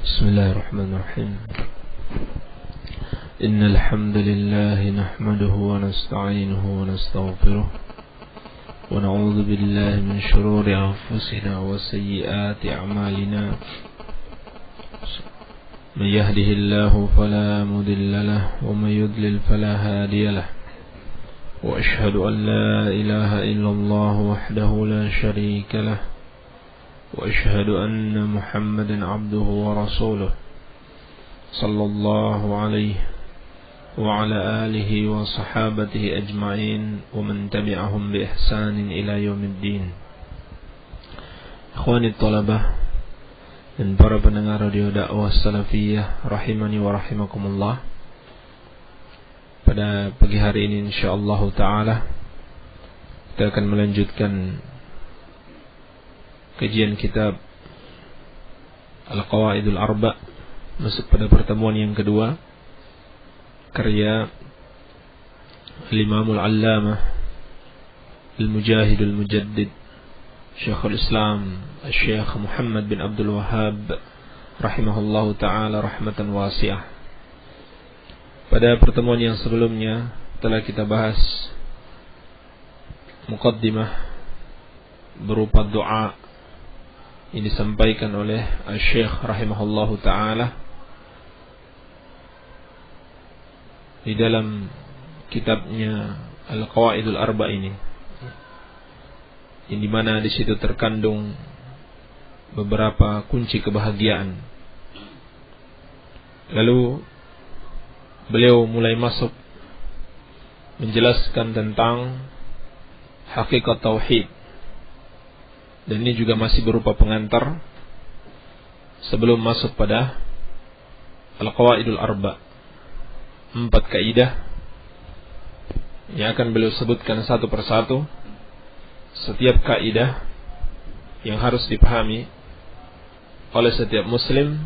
بسم الله الرحمن الرحيم إن الحمد لله نحمده ونستعينه ونستغفره ونعوذ بالله من شرور أنفسنا وسيئات أعمالنا من يهده الله فلا مضل له ومن يضلل فلا هادي له وأشهد أن لا إله إلا الله وحده لا شريك له وأشهد أن محمدا عبده ورسوله صلى الله عليه وعلى آله وصحابته أجمعين ومن تبعهم بإحسان إلى يوم الدين. Ikhwani thalabah dan para pendengar radio dakwah salafiyah rahimani wa rahimakumullah. Pada pagi hari ini insyaallah taala kita akan melanjutkan kajian kitab Al-Qawaidul Arba', masuk pada pertemuan yang kedua, karya Al-Imamul Allamah Al-Mujahidul Mujaddid Syekhul Islam Syekh Muhammad bin Abdul Wahhab rahimahullahu ta'ala rahmatan wasi'ah. Pada pertemuan yang sebelumnya telah kita bahas muqaddimah berupa doa yang disampaikan oleh Syekh rahimahullahu ta'ala di dalam kitabnya Al-Qawaidul Arba' ini, yang dimana di situ terkandung beberapa kunci kebahagiaan. Lalu beliau mulai masuk menjelaskan tentang hakikat tauhid, dan ini juga masih berupa pengantar sebelum masuk pada Al-Qawaidul Arba'. 4 kaidah yang akan beliau sebutkan satu persatu. Setiap kaidah yang harus dipahami oleh setiap muslim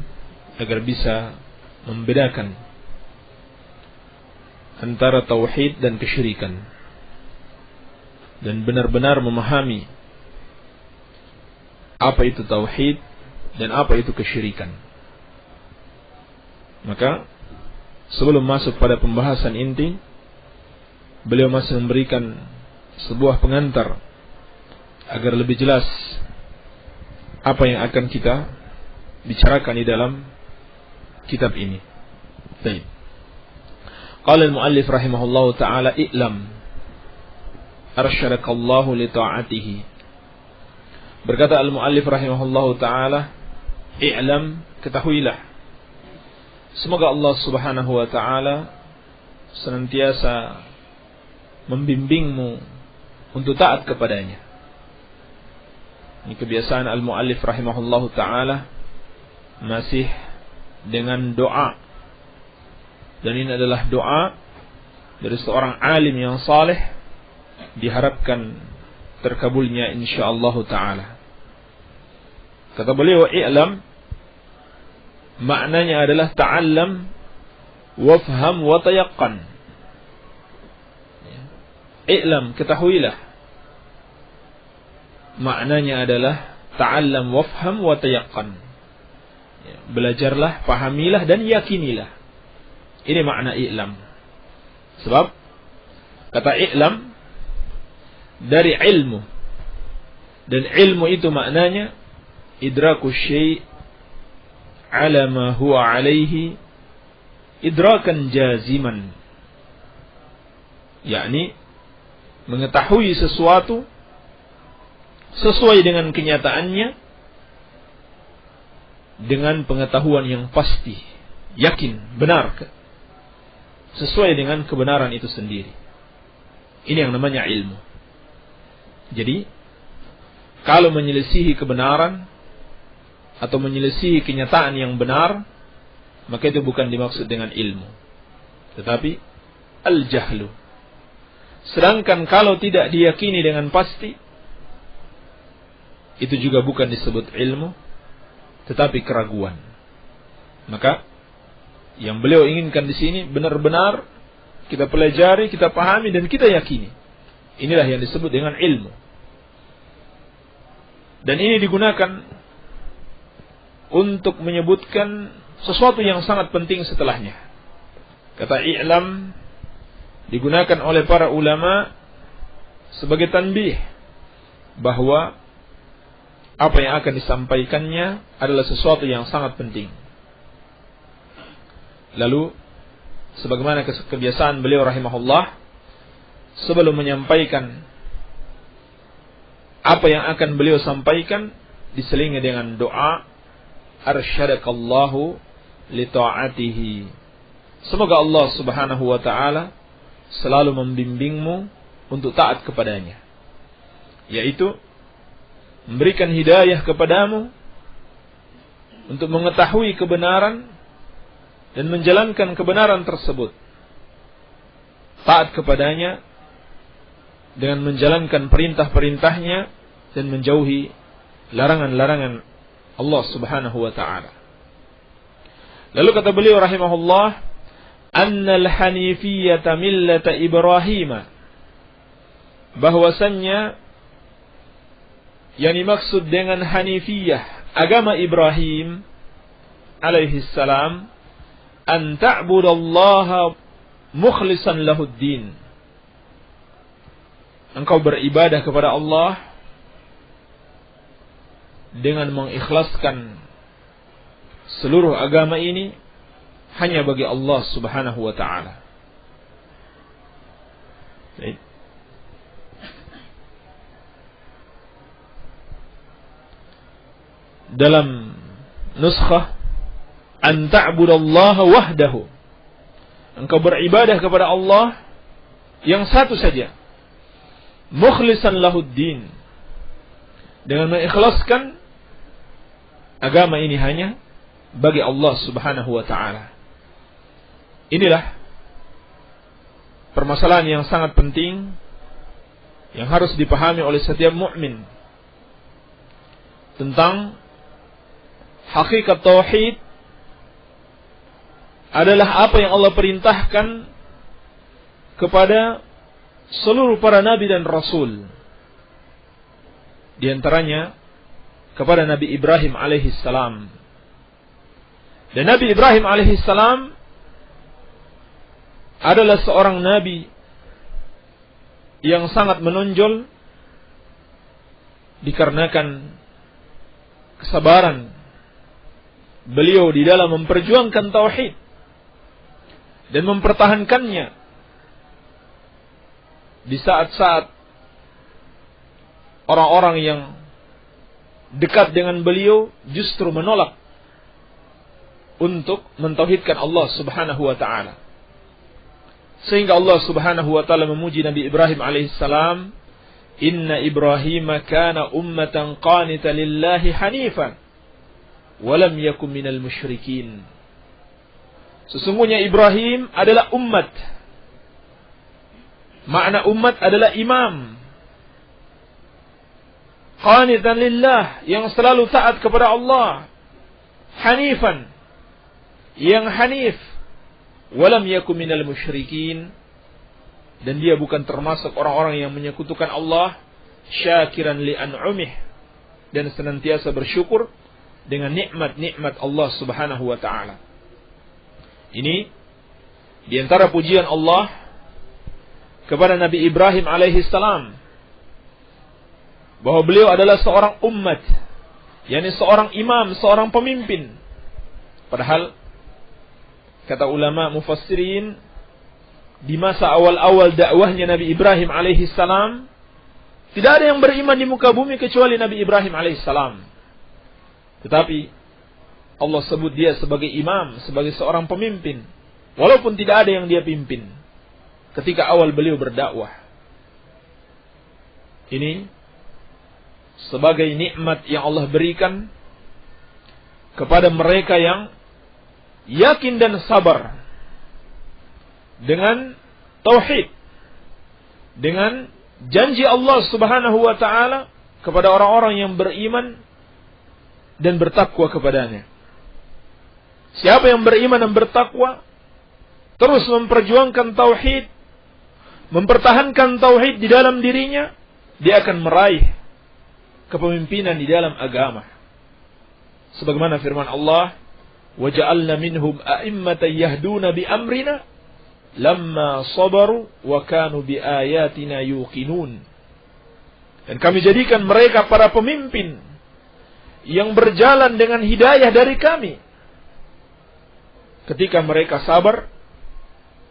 agar bisa membedakan antara tauhid dan kesyirikan, dan benar-benar memahami apa itu tauhid dan apa itu kesyirikan. Maka sebelum masuk pada pembahasan inti, beliau masih memberikan sebuah pengantar agar lebih jelas apa yang akan kita bicarakan di dalam kitab ini. Baik. Qala al-muallif rahimahullahu ta'ala, i'lam arsyadakallahu li ta'atihi. Berkata al-muallif rahimahullahu ta'ala, i'lam, ketahuilah, semoga Allah subhanahu wa ta'ala senantiasa membimbingmu untuk taat kepadanya. Ini kebiasaan al-muallif rahimahullahu ta'ala masih dengan doa, dan ini adalah doa dari seorang alim yang saleh, diharapkan terkabulnya insyaallah ta'ala. Kata beliau, i'lam, maknanya adalah ta'allam, wafham, wa tayaqqan. I'lam, ketahuilah, maknanya adalah ta'allam, wafham, wa tayaqqan. Belajarlah, pahamilah, dan yakinilah. Ini makna i'lam. Sebab kata i'lam dari ilmu, dan ilmu itu maknanya idraku syai' ala ma huwa alaihi idrakan jaziman, yakni mengetahui sesuatu sesuai dengan kenyataannya dengan pengetahuan yang pasti, yakin, benar, sesuai dengan kebenaran itu sendiri. Ini yang namanya ilmu. Jadi kalau menyelisihi kebenaran atau menyelisihi kenyataan yang benar, maka itu bukan dimaksud dengan ilmu, tetapi al-jahlu. Sedangkan kalau tidak diyakini dengan pasti, itu juga bukan disebut ilmu, tetapi keraguan. Maka yang beliau inginkan di sini benar-benar kita pelajari, kita pahami, dan kita yakini. Inilah yang disebut dengan ilmu. Dan ini digunakan untuk menyebutkan sesuatu yang sangat penting setelahnya. Kata i'lam digunakan oleh para ulama sebagai tanbih bahwa apa yang akan disampaikannya adalah sesuatu yang sangat penting. Lalu sebagaimana kebiasaan beliau rahimahullah, sebelum menyampaikan apa yang akan beliau sampaikan, diselingi dengan doa, arsyadakallahu li ta'atihi. Semoga Allah Subhanahu wa taala selalu membimbingmu untuk taat kepadanya, yaitu memberikan hidayah kepadamu untuk mengetahui kebenaran dan menjalankan kebenaran tersebut. Taat kepadanya dengan menjalankan perintah-perintahnya dan menjauhi larangan-larangan Allah Subhanahu wa taala. Lalu kata beliau rahimahullah, annal hanifiyyata millata Ibrahim, bahwasannya yang dimaksud dengan hanifiyah, agama Ibrahim alaihi salam, an ta'budallaha mukhlishan lahuddin, engkau beribadah kepada Allah dengan mengikhlaskan seluruh agama ini hanya bagi Allah Subhanahu wa taala. Dalam nuskhah, an ta'budallaha wahdahu, engkau beribadah kepada Allah yang satu saja, mukhlishan lahuddin, dengan mengikhlaskan agama ini hanya bagi Allah Subhanahu wa taala. Inilah permasalahan yang sangat penting yang harus dipahami oleh setiap mukmin tentang hakikat tauhid adalah apa yang Allah perintahkan kepada seluruh para nabi dan rasul. Di antaranya kepada Nabi Ibrahim alaihi salam. Dan Nabi Ibrahim alaihi salam adalah seorang nabi yang sangat menonjol dikarenakan kesabaran beliau di dalam memperjuangkan tauhid dan mempertahankannya di saat-saat orang-orang yang dekat dengan beliau justru menolak untuk mentauhidkan Allah Subhanahu wa taala. Sehingga Allah Subhanahu wa taala memuji Nabi Ibrahim alaihissalam, "Inna Ibrahim kana ummatan qanitan lillahi hanifan wa lam yakun minal musyrikin." Sesungguhnya Ibrahim adalah umat. Makna umat adalah imam. Qanitan lillah, yang selalu taat kepada Allah. Hanifan, yang hanif. Walam yakun minal musyrikin, dan dia bukan termasuk orang-orang yang menyekutukan Allah. Syakiran li an'umih, dan senantiasa bersyukur dengan nikmat-nikmat Allah Subhanahu wa taala. Ini di antara pujian Allah kepada Nabi Ibrahim alaihi salam, bahwa beliau adalah seorang umat, yakni seorang imam, seorang pemimpin. Padahal kata ulama mufassirin, di masa awal-awal dakwahnya Nabi Ibrahim alaihi salam, tidak ada yang beriman di muka bumi kecuali Nabi Ibrahim alaihi salam. Tetapi Allah sebut dia sebagai imam, sebagai seorang pemimpin, walaupun tidak ada yang dia pimpin ketika awal beliau berdakwah. Ini sebagai nikmat yang Allah berikan kepada mereka yang yakin dan sabar dengan tauhid, dengan janji Allah Subhanahu wa taala kepada orang-orang yang beriman dan bertakwa kepadanya. Siapa yang beriman dan bertakwa, terus memperjuangkan tauhid, mempertahankan tauhid di dalam dirinya, dia akan meraih kepemimpinan di dalam agama. Sebagaimana firman Allah, وَجَعَلْنَا مِنْهُمْ أَئِمَّةً يَهْدُونَ بِأَمْرِنَا لَمَّا صَبَرُوا وَكَانُوا بِآيَاتِنَا يُوقِنُونَ. Dan kami jadikan mereka para pemimpin yang berjalan dengan hidayah dari kami ketika mereka sabar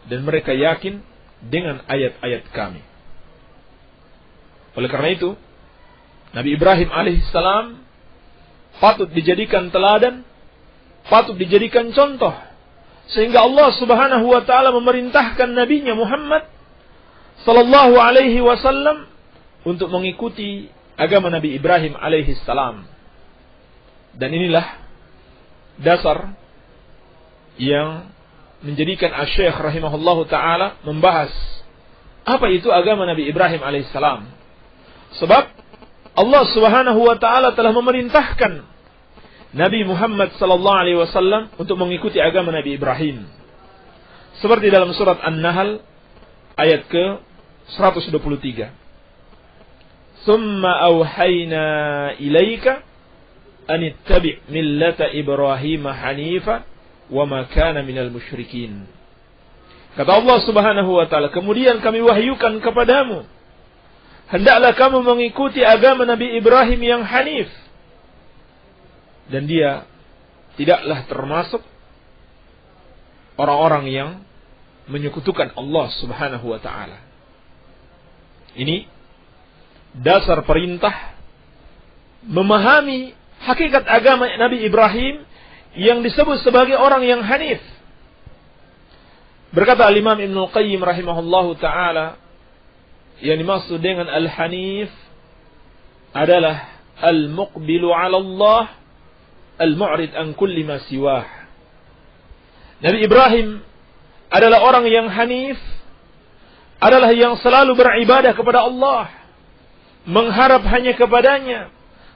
dan mereka yakin dengan ayat-ayat kami. Oleh karena itu, Nabi Ibrahim alaihissalam patut dijadikan teladan, patut dijadikan contoh, sehingga Allah Subhanahu wa taala memerintahkan nabinya Muhammad sallallahu alaihi wasallam untuk mengikuti agama Nabi Ibrahim alaihissalam. Dan inilah dasar yang menjadikan Asy-Syaikh rahimahullahu taala membahas apa itu agama Nabi Ibrahim alaihissalam. Sebab Allah Subhanahu wa taala telah memerintahkan Nabi Muhammad sallallahu alaihi wasallam untuk mengikuti agama Nabi Ibrahim. Seperti dalam surat An-Nahl ayat ke-123. Tsumma auhayna ilaika an ittabi' millata Ibrahim hanifa wa ma kana minal musyrikin. Kata Allah Subhanahu wa taala, kemudian kami wahyukan kepadamu, hendaklah kamu mengikuti agama Nabi Ibrahim yang hanif. Dan dia tidaklah termasuk orang-orang yang menyekutukan Allah Subhanahu wa taala. Ini dasar perintah memahami hakikat agama Nabi Ibrahim yang disebut sebagai orang yang hanif. Berkata Al-Imam Ibnul Qayyim rahimahullahu taala, yang dimaksud dengan al-hanif adalah al-muqbilu 'ala Allah, al-mu'rid an kulli ma siwah. Nabi Ibrahim adalah orang yang hanif, adalah yang selalu beribadah kepada Allah, mengharap hanya kepadanya,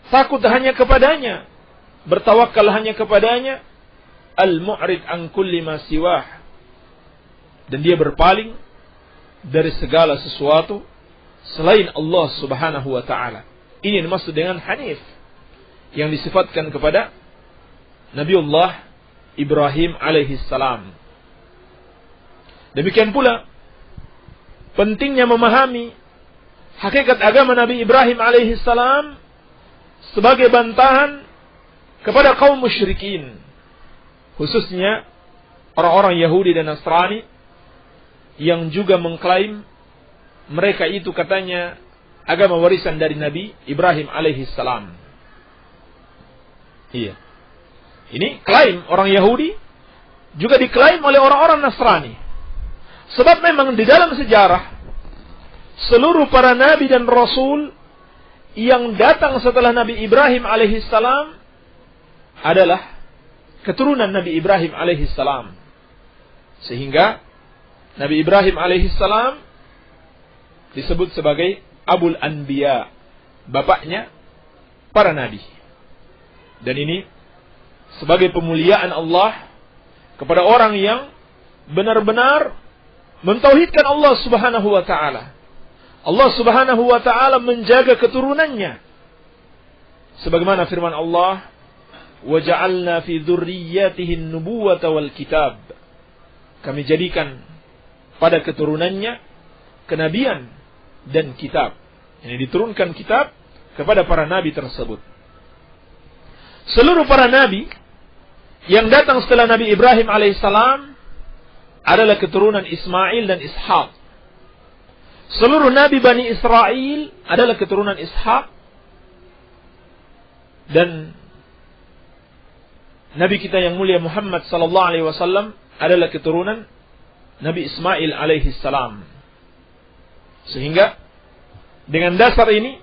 takut hanya kepadanya, bertawakal hanya kepadanya, al-mu'rid an kulli ma siwah. Dan dia berpaling dari segala sesuatu selain Allah Subhanahu wa taala. Ini yang dimaksud dengan hanif yang disifatkan kepada Nabiullah Ibrahim alaihi salam. Demikian pula pentingnya memahami hakikat agama Nabi Ibrahim alaihi salam sebagai bantahan kepada kaum musyrikin, khususnya orang-orang Yahudi dan Nasrani yang juga mengklaim mereka itu katanya agama warisan dari Nabi Ibrahim alaihi salam. Iya. Ini klaim orang Yahudi juga diklaim oleh orang-orang Nasrani. Sebab memang di dalam sejarah seluruh para nabi dan rasul yang datang setelah Nabi Ibrahim alaihi salam adalah keturunan Nabi Ibrahim alaihi salam. Sehingga Nabi Ibrahim alaihi salam disebut sebagai Abul Anbiya, bapaknya para nabi. Dan ini sebagai pemuliaan Allah kepada orang yang benar-benar mentauhidkan Allah Subhanahu wa taala. Allah Subhanahu wa taala menjaga keturunannya. Sebagaimana firman Allah, "Wa ja'alna fi dzurriyyatihi an-nubuwata wal kitab." Kami jadikan pada keturunannya kenabian dan kitab. Ini diturunkan kitab kepada para nabi tersebut. Seluruh para nabi yang datang setelah Nabi Ibrahim alaihissalam adalah keturunan Ismail dan Ishak. Seluruh nabi Bani Israel adalah keturunan Ishak. Dan Nabi kita yang mulia Muhammad sallallahu alaihi wasallam adalah keturunan Nabi Ismail alaihi salam. Sehingga dengan dasar ini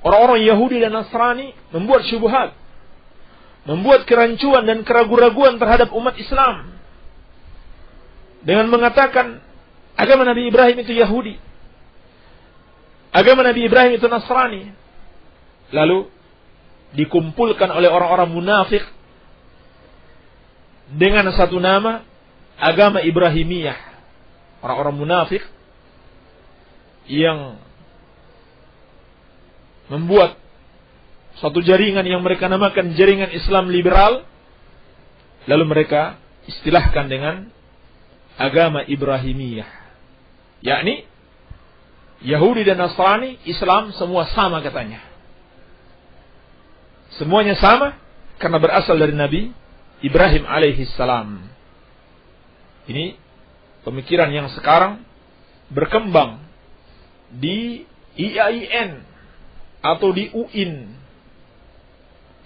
orang-orang Yahudi dan Nasrani membuat syubhat, membuat kerancuan dan keraguan-raguan terhadap umat Islam dengan mengatakan agama Nabi Ibrahim itu Yahudi, agama Nabi Ibrahim itu Nasrani. Lalu dikumpulkan oleh orang-orang munafik dengan satu nama agama Ibrahimiyah. Orang-orang munafik yang membuat suatu jaringan yang mereka namakan jaringan Islam liberal, lalu mereka istilahkan dengan agama Ibrahimiyah, yakni Yahudi dan Nasrani, Islam semua sama katanya. Semuanya sama karena berasal dari Nabi Ibrahim alaihissalam. Ini pemikiran yang sekarang berkembang di IAIN atau di UIN,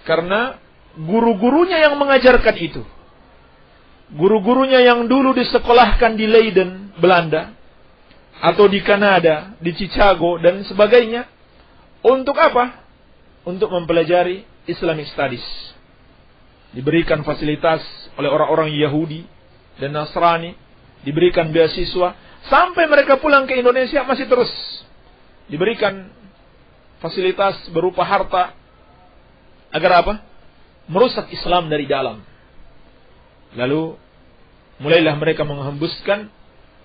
karena guru-gurunya yang mengajarkan itu, guru-gurunya yang dulu disekolahkan di Leiden, Belanda, atau di Kanada, di Chicago dan sebagainya, untuk apa? Untuk mempelajari Islamic Studies. Diberikan fasilitas oleh orang-orang Yahudi dan Nasrani, diberikan beasiswa, sampai mereka pulang ke Indonesia masih terus diberikan fasilitas berupa harta. Agar apa? Merusak Islam dari dalam. Lalu mulailah mereka menghembuskan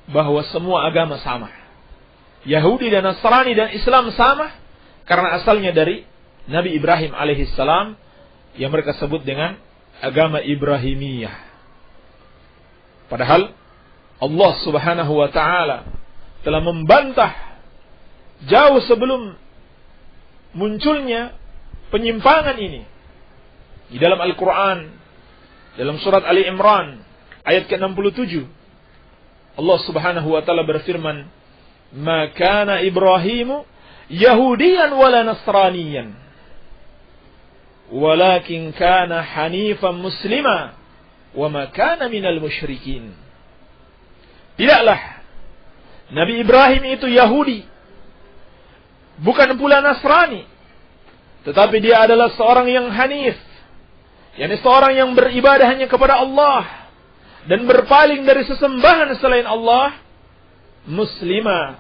bahwa semua agama sama. Yahudi dan Nasrani dan Islam sama karena asalnya dari Nabi Ibrahim alaihissalam yang mereka sebut dengan agama Ibrahimiyah. Padahal Allah Subhanahu wa taala telah membantah jauh sebelum munculnya penyimpangan ini di dalam Al-Quran, dalam surat Ali Imran ayat ke-67. Allah Subhanahu wa taala berfirman, "Ma kana Ibrahimu Yahudiyan wala Nasraniyan, walakin kana hanifan muslima wa ma kana minal musyrikin." Tidaklah Nabi Ibrahim itu Yahudi, bukan pula Nasrani, tetapi dia adalah seorang yang hanif, yakni seorang yang beribadah hanya kepada Allah dan berpaling dari sesembahan selain Allah, muslima.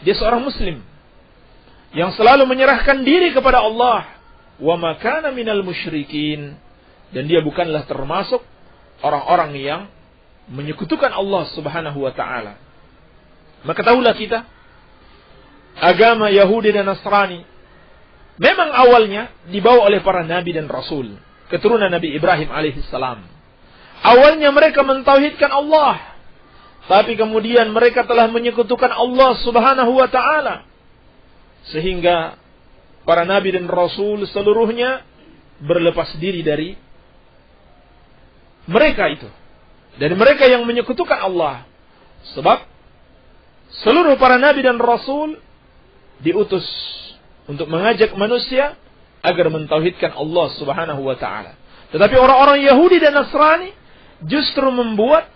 Dia seorang muslim yang selalu menyerahkan diri kepada Allah, wa ma kana minal musyrikin, dan dia bukanlah termasuk orang-orang yang menyekutukan Allah Subhanahu wa taala. Maka tahulah kita, agama Yahudi dan Nasrani memang awalnya dibawa oleh para nabi dan rasul, keturunan Nabi Ibrahim alaihissalam. Awalnya mereka mentauhidkan Allah, tapi kemudian mereka telah menyekutukan Allah Subhanahu wa taala, sehingga para nabi dan rasul seluruhnya berlepas diri dari mereka itu, dari mereka yang menyekutukan Allah. Sebab seluruh para nabi dan rasul diutus untuk mengajak manusia agar mentauhidkan Allah Subhanahu wa taala. Tetapi orang-orang Yahudi dan Nasrani justru membuat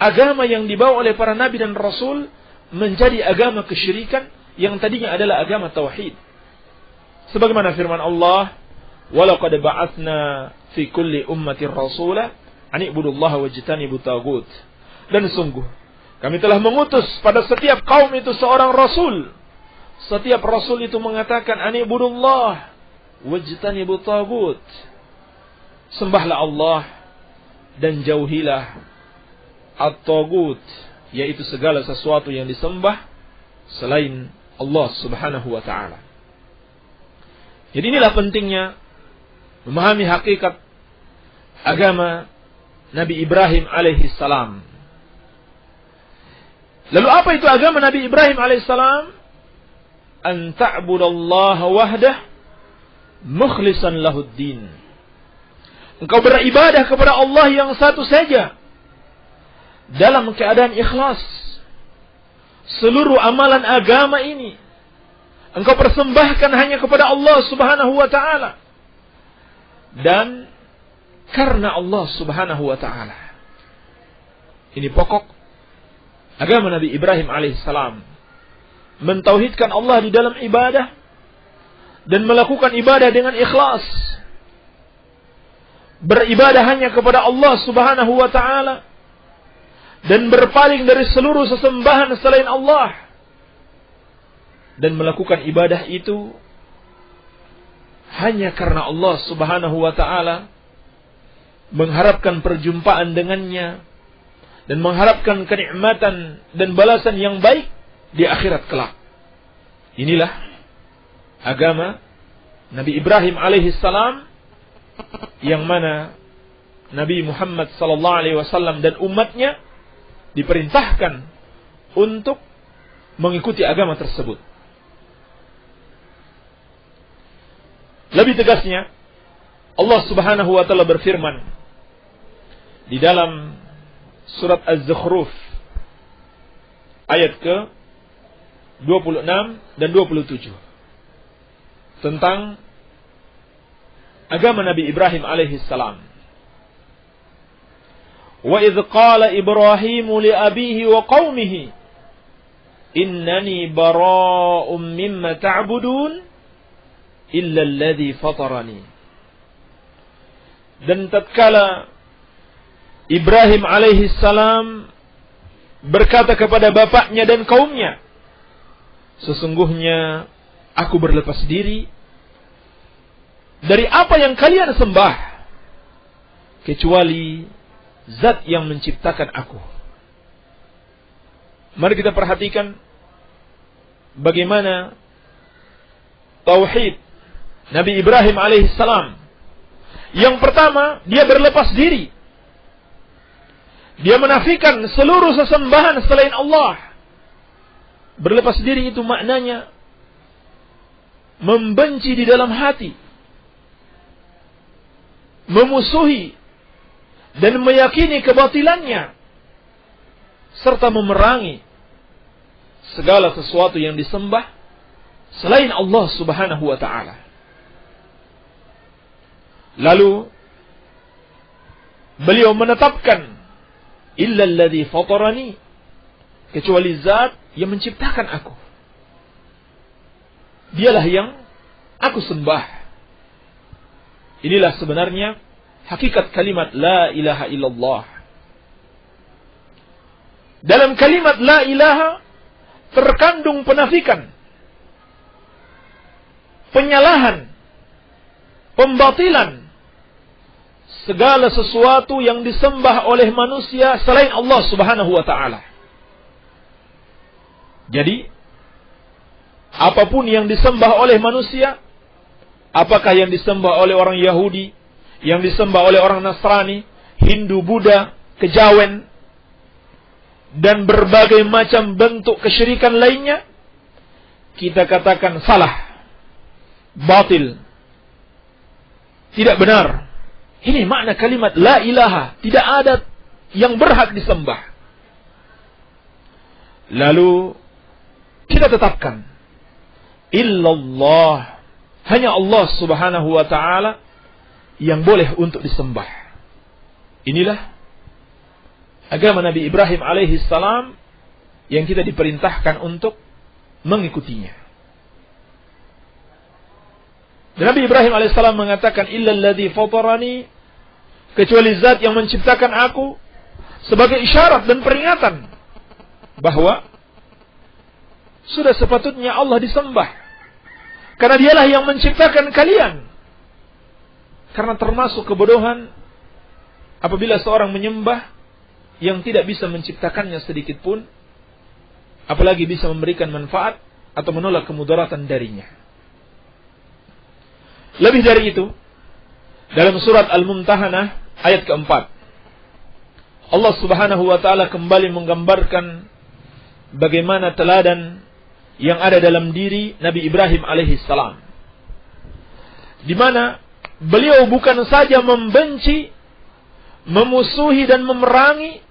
agama yang dibawa oleh para nabi dan rasul menjadi agama kesyirikan yang tadinya adalah agama tauhid. Sebagaimana firman Allah, "Walaqad ba'atsna fi kulli ummatin rasula an ibudullaha wajtanibut taghut." Dan sungguh kami telah mengutus pada setiap kaum itu seorang rasul. Setiap rasul itu mengatakan an ibudullah wajtanibut taghut. Sembahlah Allah dan jauhilah at-taghut, yaitu segala sesuatu yang disembah selain Allah Subhanahu wa taala. Jadi inilah pentingnya memahami hakikat agama Nabi Ibrahim alaihissalam. Lalu apa itu agama Nabi Ibrahim alaihissalam? An ta'budallaha wahdah mukhlishan lahuddin. Engkau beribadah kepada Allah yang satu saja dalam keadaan ikhlas. Seluruh amalan agama ini engkau persembahkan hanya kepada Allah Subhanahu wa taala, dan karena Allah Subhanahu wa taala. Ini pokok agama Nabi Ibrahim alaihissalam, mentauhidkan Allah di dalam ibadah dan melakukan ibadah dengan ikhlas. Beribadah hanya kepada Allah Subhanahu wa taala dan berpaling dari seluruh sesembahan selain Allah, dan melakukan ibadah itu hanya karena Allah Subhanahu wa taala, mengharapkan perjumpaan dengannya dan mengharapkan kenikmatan dan balasan yang baik di akhirat kelak. Inilah agama Nabi Ibrahim alaihissalam, yang mana Nabi Muhammad sallallahu alaihi wasallam dan umatnya diperintahkan untuk mengikuti agama tersebut. Lebih tegasnya, Allah Subhanahu wa taala berfirman di dalam surat Az-Zukhruf ayat ke-26 dan 27 tentang agama Nabi Ibrahim alaihi salam. Wa idz qala Ibrahim li abihi wa qaumihi innani bara'um mimma ta'budun illa alladhi fatarani. Dan tatkala Ibrahim alaihi salam berkata kepada bapaknya dan kaumnya, sesungguhnya aku berlepas diri dari apa yang kalian sembah, kecuali Zat yang menciptakan aku. Mari kita perhatikan bagaimana tauhid Nabi Ibrahim alaihissalam. Yang pertama, dia berlepas diri. Dia menafikan seluruh sesembahan selain Allah. Berlepas diri itu maknanya membenci di dalam hati, memusuhi dan meyakini kebatilannya, serta memerangi segala sesuatu yang disembah selain Allah Subhanahu wa ta'ala. Lalu beliau menetapkan illa alladhi fatarani, kecuali zat yang menciptakan aku. Dialah yang aku sembah. Inilah sebenarnya hakikat kalimat la ilaha illallah. Dalam kalimat la ilaha terkandung penafikan, penyalahan, pembatilan segala sesuatu yang disembah oleh manusia selain Allah Subhanahu wa ta'ala. Jadi, apapun yang disembah oleh manusia, apakah yang disembah oleh orang Yahudi, yang disembah oleh orang Nasrani, Hindu, Buddha, kejawen, dan berbagai macam bentuk kesyirikan lainnya, kita katakan salah, batil, tidak benar. Ini makna kalimat la ilaha, tidak ada yang berhak disembah. Lalu kita tetapkan illallah, hanya Allah Subhanahu wa ta'ala yang boleh untuk disembah. Inilah agama Nabi Ibrahim alaihi salam yang kita diperintahkan untuk mengikutinya. Dan Nabi Ibrahim AS mengatakan illal-ladzi fatarani, kecuali zat yang menciptakan aku, sebagai isyarat dan peringatan bahwa sudah sepatutnya Allah disembah, karena dialah yang menciptakan kalian. Karena termasuk kebodohan apabila seorang menyembah yang tidak bisa menciptakannya sedikit pun, apalagi bisa memberikan manfaat atau menolak kemudaratan darinya. Lebih dari itu, dalam surat Al-Mumtahanah ayat keempat, Allah Subhanahu wa ta'ala kembali menggambarkan bagaimana teladan yang ada dalam diri Nabi Ibrahim alaihi salam, di mana beliau bukan saja membenci, memusuhi dan memerangi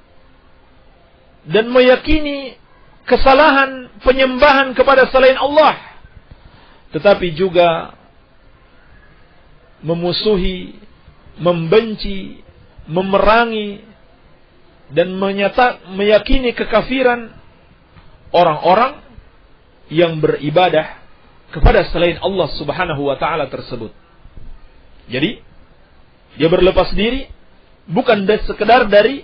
dan meyakini kesalahan penyembahan kepada selain Allah, tetapi juga memusuhi, membenci, memerangi dan meyakini kekafiran orang-orang yang beribadah kepada selain Allah Subhanahu wa ta'ala tersebut. Jadi, dia berlepas diri bukan sekedar dari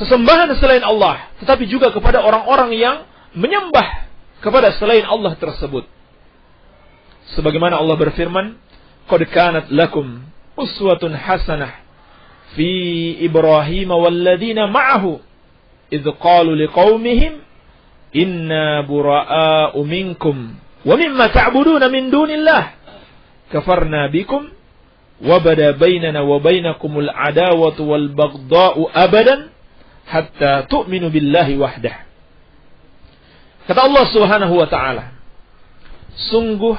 sesembahan selain Allah, tetapi juga kepada orang-orang yang menyembah kepada selain Allah tersebut. Sebagaimana Allah berfirman, qad kanat lakum uswatun hasanah fi Ibrahim walladzina ma'ahu idz qalu liqaumihim inna bura'a'u minkum wa mimma ta'buduna min dunillah kafarna bikum wa bada bainana wa bainakumul adawatu wal baghdha'u abadan hatta tu'minu billahi wahdah. Kata Allah Subhanahu wa taala, sungguh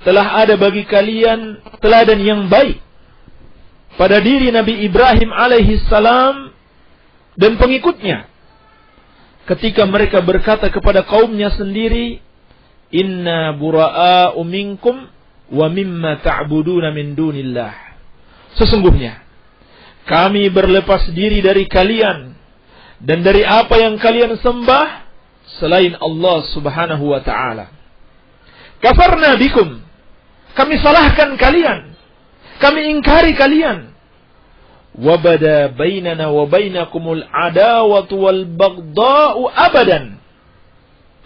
telah ada bagi kalian teladan yang baik pada diri Nabi Ibrahim alaihi salam dan pengikutnya ketika mereka berkata kepada kaumnya sendiri, inna bura'a'u minkum wa mimma ta'buduna min dunillah. Sesungguhnya kami berlepas diri dari kalian dan dari apa yang kalian sembah selain Allah Subhanahu wa ta'ala. Kafarna bikum, kami salahkan kalian, kami ingkari kalian. Wabada bainana wa bainakumul adawatu wal baghdha'u abadan.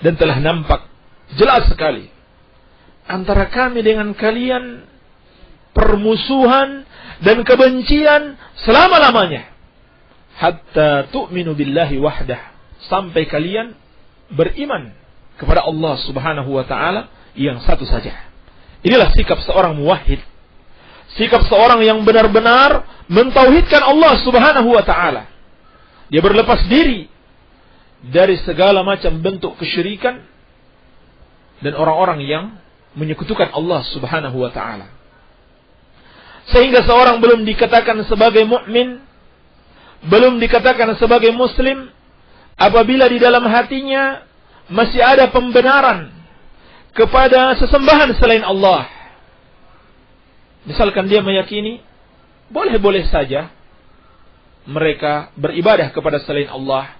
Dan telah nampak jelas sekali antara kami dengan kalian permusuhan dan kebencian selama-lamanya. Hatta tu'minu billahi wahdah, sampai kalian beriman kepada Allah Subhanahu wa ta'ala yang satu saja. Inilah sikap seorang muwahhid, sikap seorang yang benar-benar mentauhidkan Allah Subhanahu wa ta'ala. Dia berlepas diri dari segala macam bentuk kesyirikan dan orang-orang yang menyekutukan Allah Subhanahu wa ta'ala. Sehingga seorang belum dikatakan sebagai mukmin, belum dikatakan sebagai muslim apabila di dalam hatinya masih ada pembenaran kepada sesembahan selain Allah. Misalkan dia meyakini boleh-boleh saja mereka beribadah kepada selain Allah,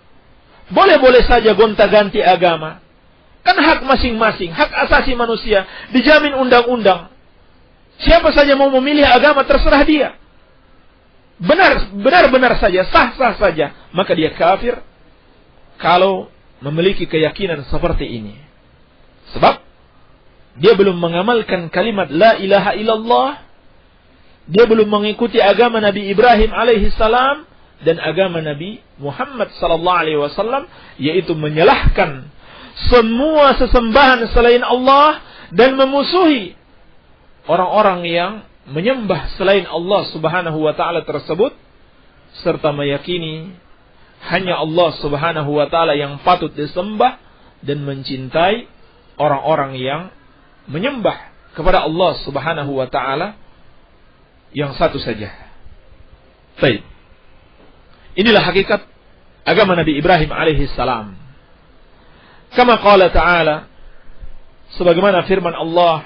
boleh-boleh saja gonta-ganti agama, kan hak masing-masing, hak asasi manusia, dijamin undang-undang. Siapa saja mau memilih agama terserah dia, benar-benar saja, sah-sah saja, maka dia kafir kalau memiliki keyakinan seperti ini. Sebab dia belum mengamalkan kalimat la ilaha illallah, dia belum mengikuti agama Nabi Ibrahim alaihi salam dan agama Nabi Muhammad sallallahu alaihi wasallam, yaitu menyalahkan semua sesembahan selain Allah dan memusuhi orang-orang yang menyembah selain Allah Subhanahu wa ta'ala tersebut, serta meyakini hanya Allah Subhanahu wa ta'ala yang patut disembah dan mencintai orang-orang yang menyembah kepada Allah Subhanahu wa ta'ala yang satu saja. Baik. Inilah hakikat agama Nabi Ibrahim alaihi salam. Kama qala ta'ala, sebagaimana firman Allah,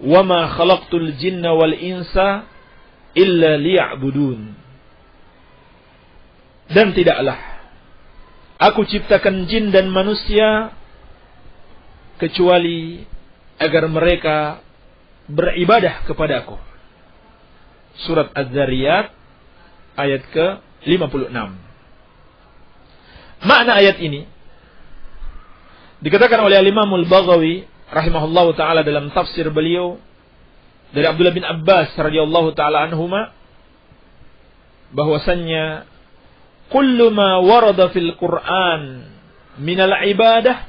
wa ma khalaqtul jinna wal insa illa liya'budun. Dan tidaklah aku ciptakan jin dan manusia kecuali agar mereka beribadah kepadaku. Surat Az-Zariyat ayat ke-56. Makna ayat ini dikatakan oleh Imam Al-Baghawi rahimahullahu taala dalam tafsir beliau dari Abdullah bin Abbas radhiyallahu taala anhuma, bahwasannya kullu ma warada fil Qur'an minal ibadah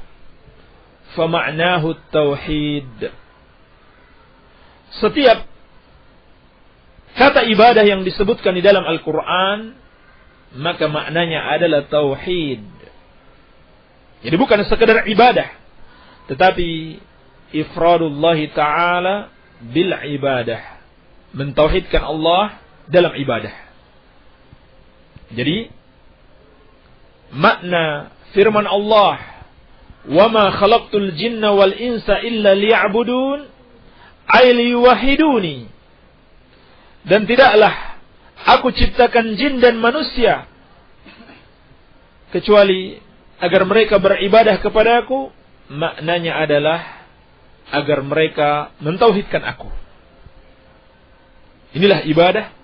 fa ma'nahu tauhid. Setiap kata ibadah yang disebutkan di dalam Al-Quran, maka maknanya adalah tauhid. Jadi bukan sekedar ibadah, tetapi ifradullah ta'ala bil ibadah, mentauhidkan Allah dalam ibadah. Jadi makna firman Allah, wa ma khalaqtul jinna wal insa illa liya'budun, ay liyuwahiduni, dan tidaklah aku ciptakan jin dan manusia kecuali agar mereka beribadah kepadaku. Maknanya adalah agar mereka mentauhidkan aku. Inilah ibadah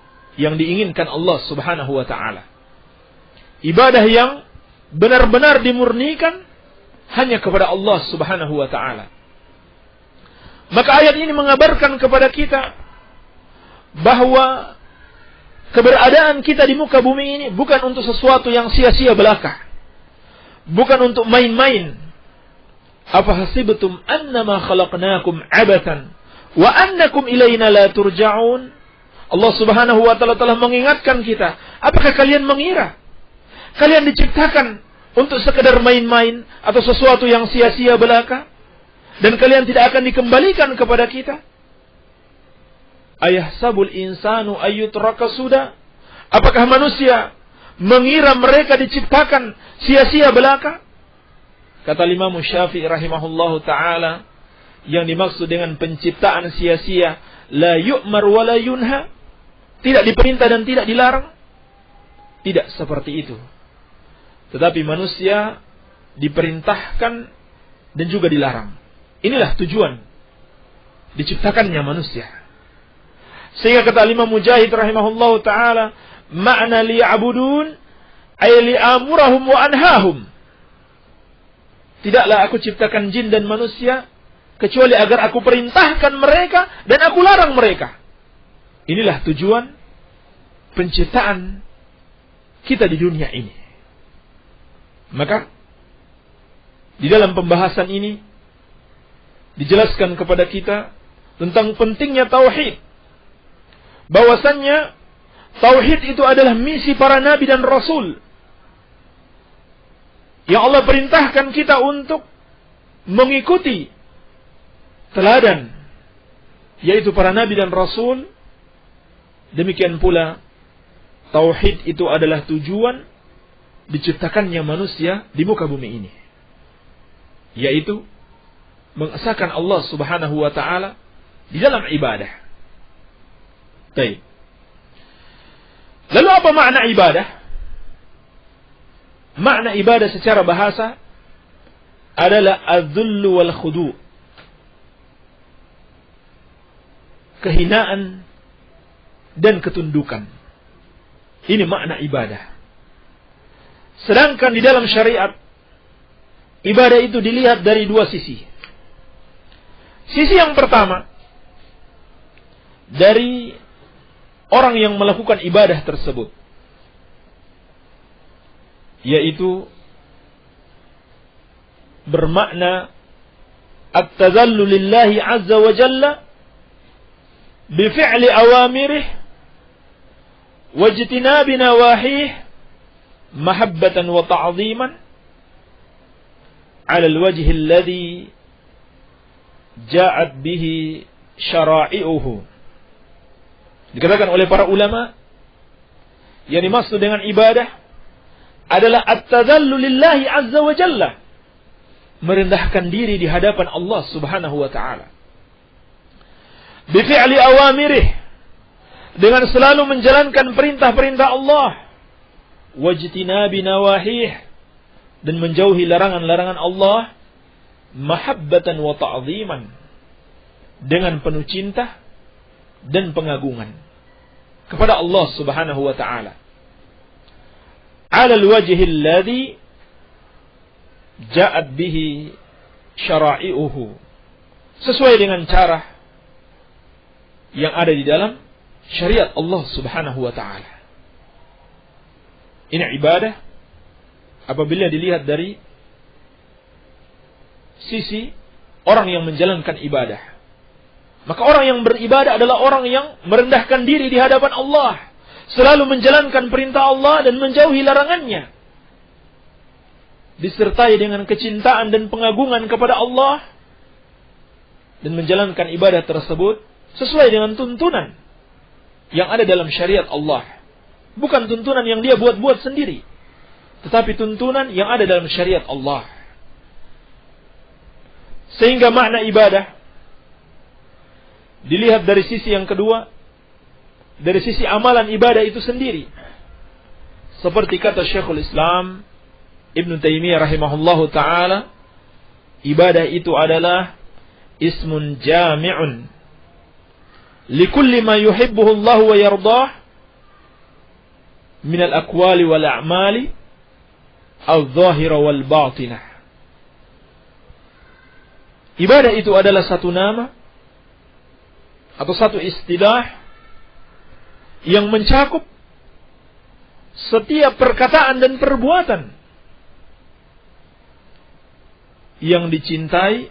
yang diinginkan Allah Subhanahu wa ta'ala. Ibadah yang benar-benar dimurnikan hanya kepada Allah Subhanahu wa ta'ala. Maka ayat ini mengabarkan kepada kita bahwa keberadaan kita di muka bumi ini bukan untuk sesuatu yang sia-sia belaka, bukan untuk main-main, Apa hasibtum annama khalaqnakum abatan wa annakum ilaina la turja'un? Allah Subhanahu wa taala telah mengingatkan kita, apakah kalian mengira kalian diciptakan untuk sekedar main-main atau sesuatu yang sia-sia belaka dan kalian tidak akan dikembalikan kepada kita? Ayahsabul insanu ayyutraka suda? Apakah manusia mengira mereka diciptakan sia-sia belaka? Kata Imam Syafi'i rahimahullahu taala, yang dimaksud dengan penciptaan sia-sia, la yu'mar wa la yunha, tidak diperintah dan tidak dilarang. Tidak seperti itu. Tetapi manusia diperintahkan dan juga dilarang. Inilah tujuan diciptakannya manusia. Sehingga kata Imam Mujahid rahimahullahu taala, makna liya'budun ay li'amurahum wa anhahum. Tidaklah aku ciptakan jin dan manusia kecuali agar aku perintahkan mereka dan aku larang mereka. Inilah tujuan penciptaan kita di dunia ini. Maka di dalam pembahasan ini dijelaskan kepada kita tentang pentingnya tauhid. Bahwasannya tauhid itu adalah misi para nabi dan rasul. Yang Allah perintahkan kita untuk mengikuti teladan, yaitu para nabi dan rasul. Demikian pula tauhid itu adalah tujuan diciptakannya manusia di muka bumi ini, yaitu mengesahkan Allah Subhanahu wa taala di dalam ibadah. Baik. Lalu apa makna ibadah? Makna ibadah secara bahasa adalah az-zullu wal khudu'. Kehinaan dan ketundukan. Ini makna ibadah. Sedangkan di dalam syariat, ibadah itu dilihat dari dua sisi. Sisi yang pertama, dari orang yang melakukan ibadah tersebut, yaitu bermakna at-tadhallu lillahi azza wa jalla bifi'li awamirih wajtinabi nawahih mahabbatan wa ta'ziman ala al-wajhi alladhi ja'at bihi syara'i'uhu. Dikatakan oleh para ulama, yang dimaksud dengan ibadah adalah at-tadhallu lillahi azza wa jalla, merendahkan diri di hadapan Allah Subhanahu wa taala. Bi fi'li awamirih, dengan selalu menjalankan perintah-perintah Allah, wajtinabi nawahih, dan menjauhi larangan-larangan Allah, mahabbatan wa ta'ziman, dengan penuh cinta dan pengagungan kepada Allah Subhanahu wa taala. Ala al-wajhi alladhi ja'at bihi syara'i'uhu, sesuai dengan cara yang ada di dalam syariat Allah Subhanahu wa taala. Ini ibadah apabila dilihat dari sisi orang yang menjalankan ibadah. Maka orang yang beribadah adalah orang yang merendahkan diri di hadapan Allah, selalu menjalankan perintah Allah dan menjauhi larangannya, disertai dengan kecintaan dan pengagungan kepada Allah, dan menjalankan ibadah tersebut sesuai dengan tuntunan yang ada dalam syariat Allah. Bukan tuntunan yang dia buat-buat sendiri, tetapi tuntunan yang ada dalam syariat Allah. Sehingga makna ibadah dilihat dari sisi yang kedua, dari sisi amalan ibadah itu sendiri. Seperti kata Syekhul Islam Ibn Taimiyah rahimahullahu ta'ala, ibadah itu adalah ismun jami'un likulli ma yuhibbuhu Allah wa yardah min al-aqwali wal a'mali al-zahira wal batinah. Ibadah itu adalah satu nama atau satu istilah yang mencakup setiap perkataan dan perbuatan yang dicintai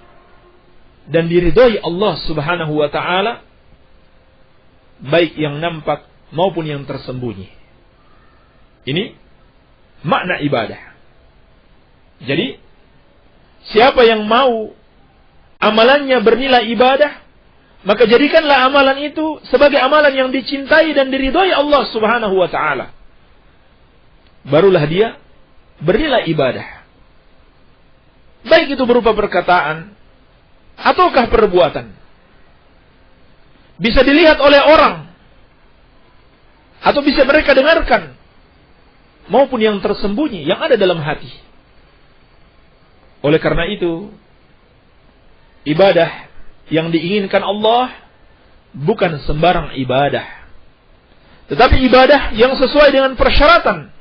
dan diridhai Allah Subhanahu wa taala, baik yang nampak maupun yang tersembunyi. Ini makna ibadah. Jadi, siapa yang mau amalannya bernilai ibadah, maka jadikanlah amalan itu sebagai amalan yang dicintai dan diridhai Allah Subhanahu wa taala. Barulah dia bernilai ibadah. Baik itu berupa perkataan ataukah perbuatan. Bisa dilihat oleh orang atau bisa mereka dengarkan, maupun yang tersembunyi, yang ada dalam hati. Oleh karena itu, ibadah yang diinginkan Allah bukan sembarang ibadah, tetapi ibadah yang sesuai dengan persyaratan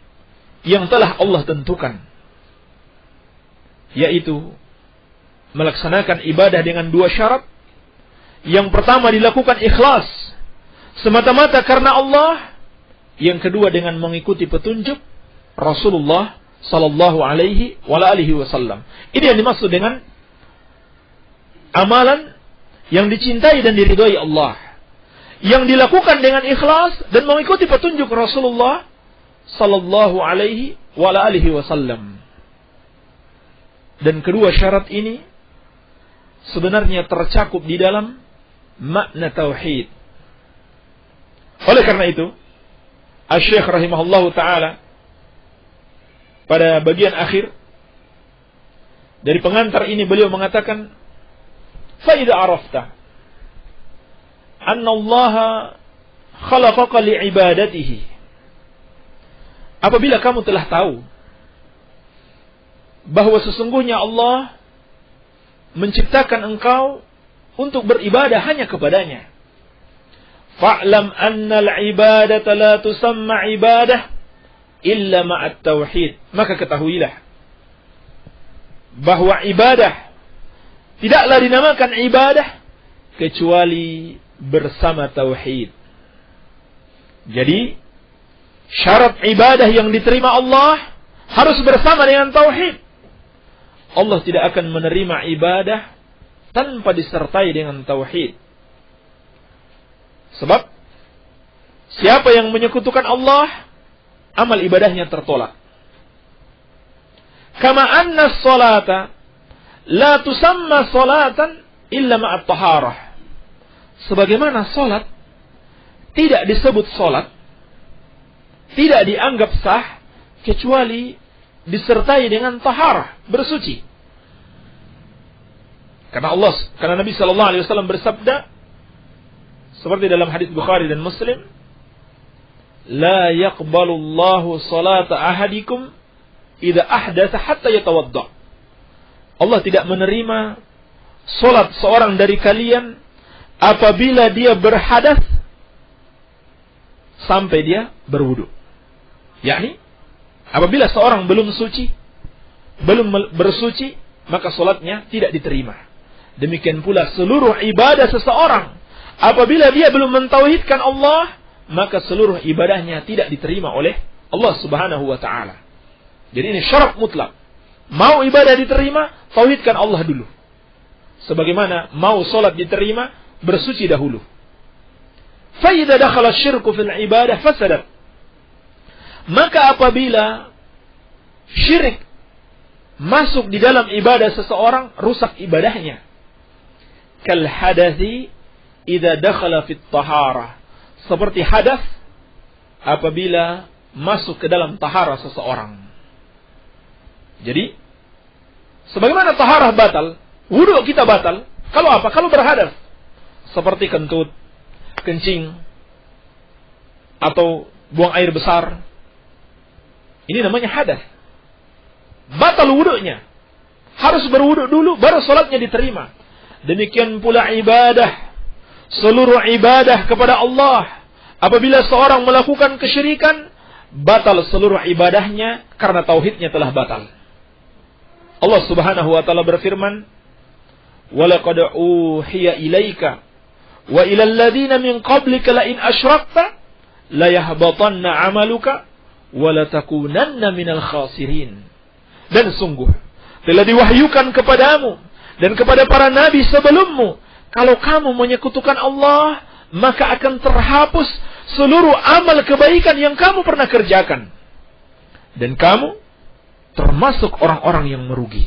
yang telah Allah tentukan, yaitu melaksanakan ibadah dengan 2 syarat. Yang pertama dilakukan ikhlas, semata-mata karena Allah. Yang kedua dengan mengikuti petunjuk Rasulullah sallallahu alaihi wasallam. Ini yang dimaksud dengan amalan yang dicintai dan diridhai Allah, yang dilakukan dengan ikhlas dan mengikuti petunjuk Rasulullah sallallahu alaihi wasallam. Dan kedua syarat ini sebenarnya tercakup di dalam makna tauhid. Oleh karena itu, Asy-Syaikh rahimahullahu taala pada bagian akhir dari pengantar ini beliau mengatakan, فَإِذَا عَرَفْتَ أَنَّ اللَّهَ خَلَقَكَ لِعِبَادَتِهِ. Apabila kamu telah tahu bahwa sesungguhnya Allah menciptakan engkau untuk beribadah hanya kepadanya, fa'lam anna al-ibadata la tusamma ibadah illa ma'at tauhid. Maka ketahuilah bahwa ibadah tidaklah dinamakan ibadah kecuali bersama tauhid. Jadi, syarat ibadah yang diterima Allah harus bersama dengan tauhid. Allah tidak akan menerima ibadah tanpa disertai dengan tauhid. Sebab siapa yang menyekutukan Allah, amal ibadahnya tertolak. Kama anna as-salata la tusamma salatan illa ma'at taharah. Sebagaimana salat tidak disebut salat, tidak dianggap sah kecuali disertai dengan taharah, bersuci. Karena Nabi sallallahu alaihi wasallam bersabda seperti dalam hadis Bukhari dan Muslim, la yaqbalu Allahu salata ahadikum idza ahdatsa hatta yatawadda. Allah tidak menerima salat seorang dari kalian apabila dia berhadas sampai dia berwudu. Yakni apabila seorang belum suci, belum bersuci, maka salatnya tidak diterima. Demikian pula seluruh ibadah seseorang apabila dia belum mentauhidkan Allah, maka seluruh ibadahnya tidak diterima oleh Allah Subhanahu wa taala. Jadi ini syarat mutlak. Mau ibadah diterima, tauhidkan Allah dulu. Sebagaimana mau salat diterima, bersuci dahulu. Fa idza dakhala asy-syirku fil ibadah fasadat. Maka apabila syirik masuk di dalam ibadah seseorang, rusak ibadahnya. Kal hadathi idza dakhala fit taharah. Seperti hadas apabila masuk ke dalam taharah seseorang. Jadi, sebagaimana taharah batal, wudu kita batal. Kalau apa? Kalau berhadas. Seperti kentut, kencing, atau buang air besar. Ini namanya hadas. Batal wudunya. Harus berwudu dulu, baru salatnya diterima. Demikian pula ibadah. Seluruh ibadah kepada Allah. Apabila seorang melakukan kesyirikan, batal seluruh ibadahnya karena tauhidnya telah batal. Allah Subhanahu wa taala berfirman, "Walaqad uhiya ilaika wa ilal ladzina min qablika la in asyrakta la yahbatanna 'amaluka wa la takunanna minal khasirin." Dan sungguh telah diwahyukan kepadamu dan kepada para nabi sebelummu, kalau kamu menyekutukan Allah, maka akan terhapus seluruh amal kebaikan yang kamu pernah kerjakan. Dan kamu termasuk orang-orang yang merugi.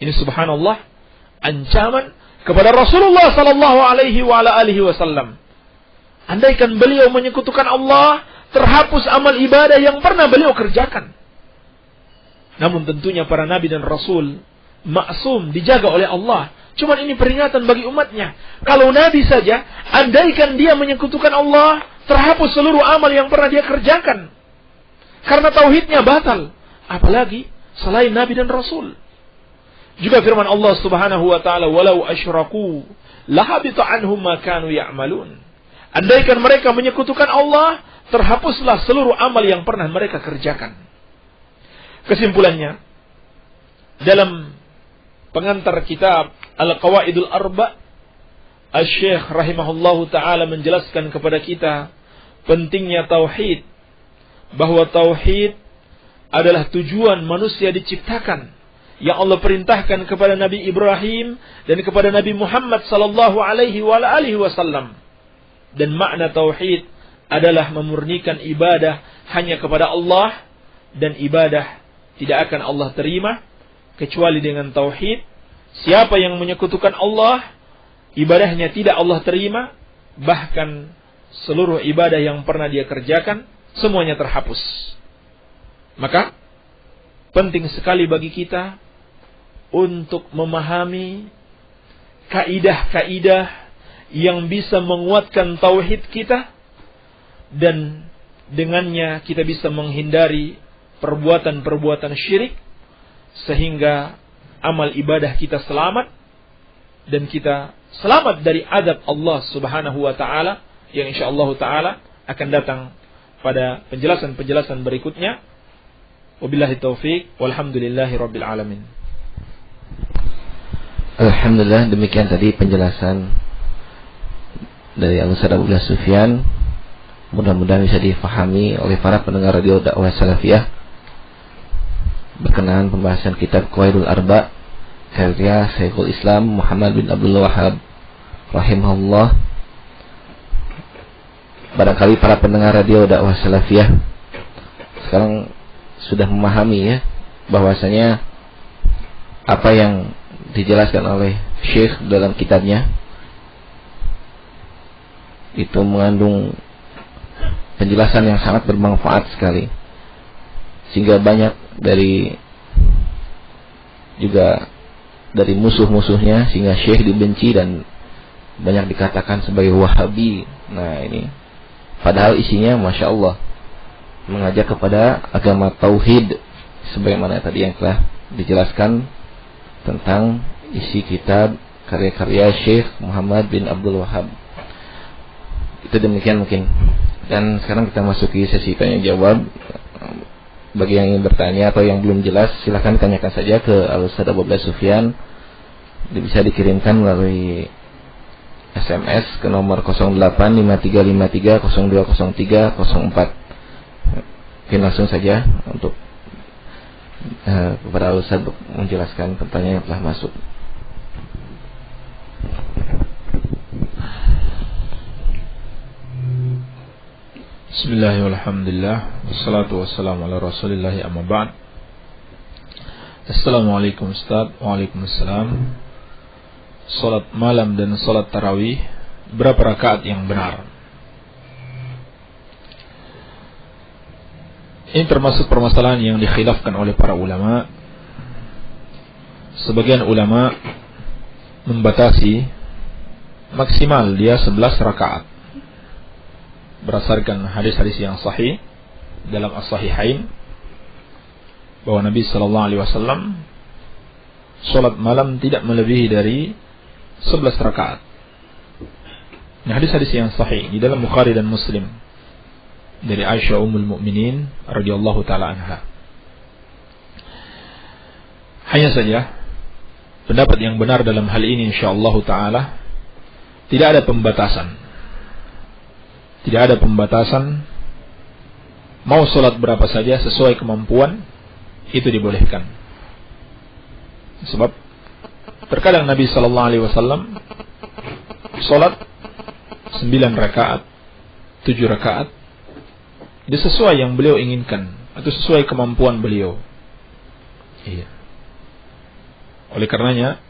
Ini subhanallah ancaman kepada Rasulullah sallallahu alaihi wasallam. Andaikan beliau menyekutukan Allah, terhapus amal ibadah yang pernah beliau kerjakan. Namun tentunya para nabi dan rasul maksum, dijaga oleh Allah. Cuman ini peringatan bagi umatnya. Kalau nabi saja, andaikan dia menyekutukan Allah, terhapus seluruh amal yang pernah dia kerjakan. Karena tauhidnya batal. Apalagi selain nabi dan rasul. Juga firman Allah subhanahu wa ta'ala, walau asyraku lahabita anhum ma kanu ya'malun. Andaikan mereka menyekutukan Allah, terhapuslah seluruh amal yang pernah mereka kerjakan. Kesimpulannya, dalam pengantar kitab Al-Qawaidul Arba', Asy-Syaikh rahimahullahu ta'ala menjelaskan kepada kita pentingnya tauhid, bahwa tauhid adalah tujuan manusia diciptakan, yang Allah perintahkan kepada Nabi Ibrahim dan kepada Nabi Muhammad sallallahu alaihi wasallam. Dan makna tauhid adalah memurnikan ibadah hanya kepada Allah, dan ibadah tidak akan Allah terima kecuali dengan tauhid. Siapa yang menyekutukan Allah, ibadahnya tidak Allah terima, bahkan seluruh ibadah yang pernah dia kerjakan semuanya terhapus. Maka penting sekali bagi kita untuk memahami kaidah-kaidah yang bisa menguatkan tauhid kita, dan dengannya kita bisa menghindari perbuatan-perbuatan syirik, sehingga amal ibadah kita selamat, dan kita selamat dari azab Allah subhanahu wa ta'ala, yang insyaallah ta'ala akan datang pada penjelasan-penjelasan berikutnya. Wabillahi taufiq, walhamdulillahi rabbil alamin. Alhamdulillah, demikian tadi penjelasan dari Al-Ustaz Abdullah Sufyan. Mudah-mudahan bisa difahami oleh para pendengar radio dakwah salafiyah berkenaan pembahasan kitab Qawaidul Arba' karya Syekhul Islam Muhammad bin Abdul Wahhab rahimahullah. Barangkali para pendengar radio dakwah salafiyah sekarang sudah memahami ya, bahwasanya apa yang dijelaskan oleh Syekh dalam kitabnya itu mengandung penjelasan yang sangat bermanfaat sekali, sehingga banyak dari musuh-musuhnya, sehingga Syekh dibenci dan banyak dikatakan sebagai Wahabi. Nah ini padahal isinya Masya Allah mengajak kepada agama tauhid, sebagaimana tadi yang telah dijelaskan tentang isi kitab karya-karya Syekh Muhammad bin Abdul Wahhab. Itu demikian mungkin. Dan sekarang kita masuki sesi tanya jawab. Bagi yang ingin bertanya atau yang belum jelas, silakan tanyakan saja ke Al-Ustaz Abdullah Sufyan. Bisa dikirimkan melalui SMS ke nomor 085353020304. Mungkin langsung saja untuk kepada Al-Ustaz untuk menjelaskan pertanyaan yang telah masuk. Bismillahirrahmanirrahim. Alhamdulillah, wassalatu wassalamu ala Rasulillah, amma ba'd. Assalamualaikum Ustaz. Waalaikumsalam. Salat malam dan salat tarawih, berapa rakaat yang benar? Ini termasuk permasalahan yang dikhilafkan oleh para ulama. Sebagian ulama membatasi maksimal dia 11 rakaat berdasarkan hadis-hadis yang sahih dalam as-sahihain, bahwa Nabi sallallahu alaihi wasallam salat malam tidak melebihi dari 11 rakaat. Ini hadis-hadis yang sahih di dalam Bukhari dan Muslim dari Aisyah Ummul Mukminin radhiyallahu taala anha. Hanya saja pendapat yang benar dalam hal ini insyaallah taala tidak ada pembatasan. Tidak ada pembatasan. Mau sholat berapa saja sesuai kemampuan, itu dibolehkan. Sebab terkadang Nabi sallallahu alaihi wasallam salat 9 rakaat, 7 rakaat, itu sesuai yang beliau inginkan atau sesuai kemampuan beliau. Iya. Oleh karenanya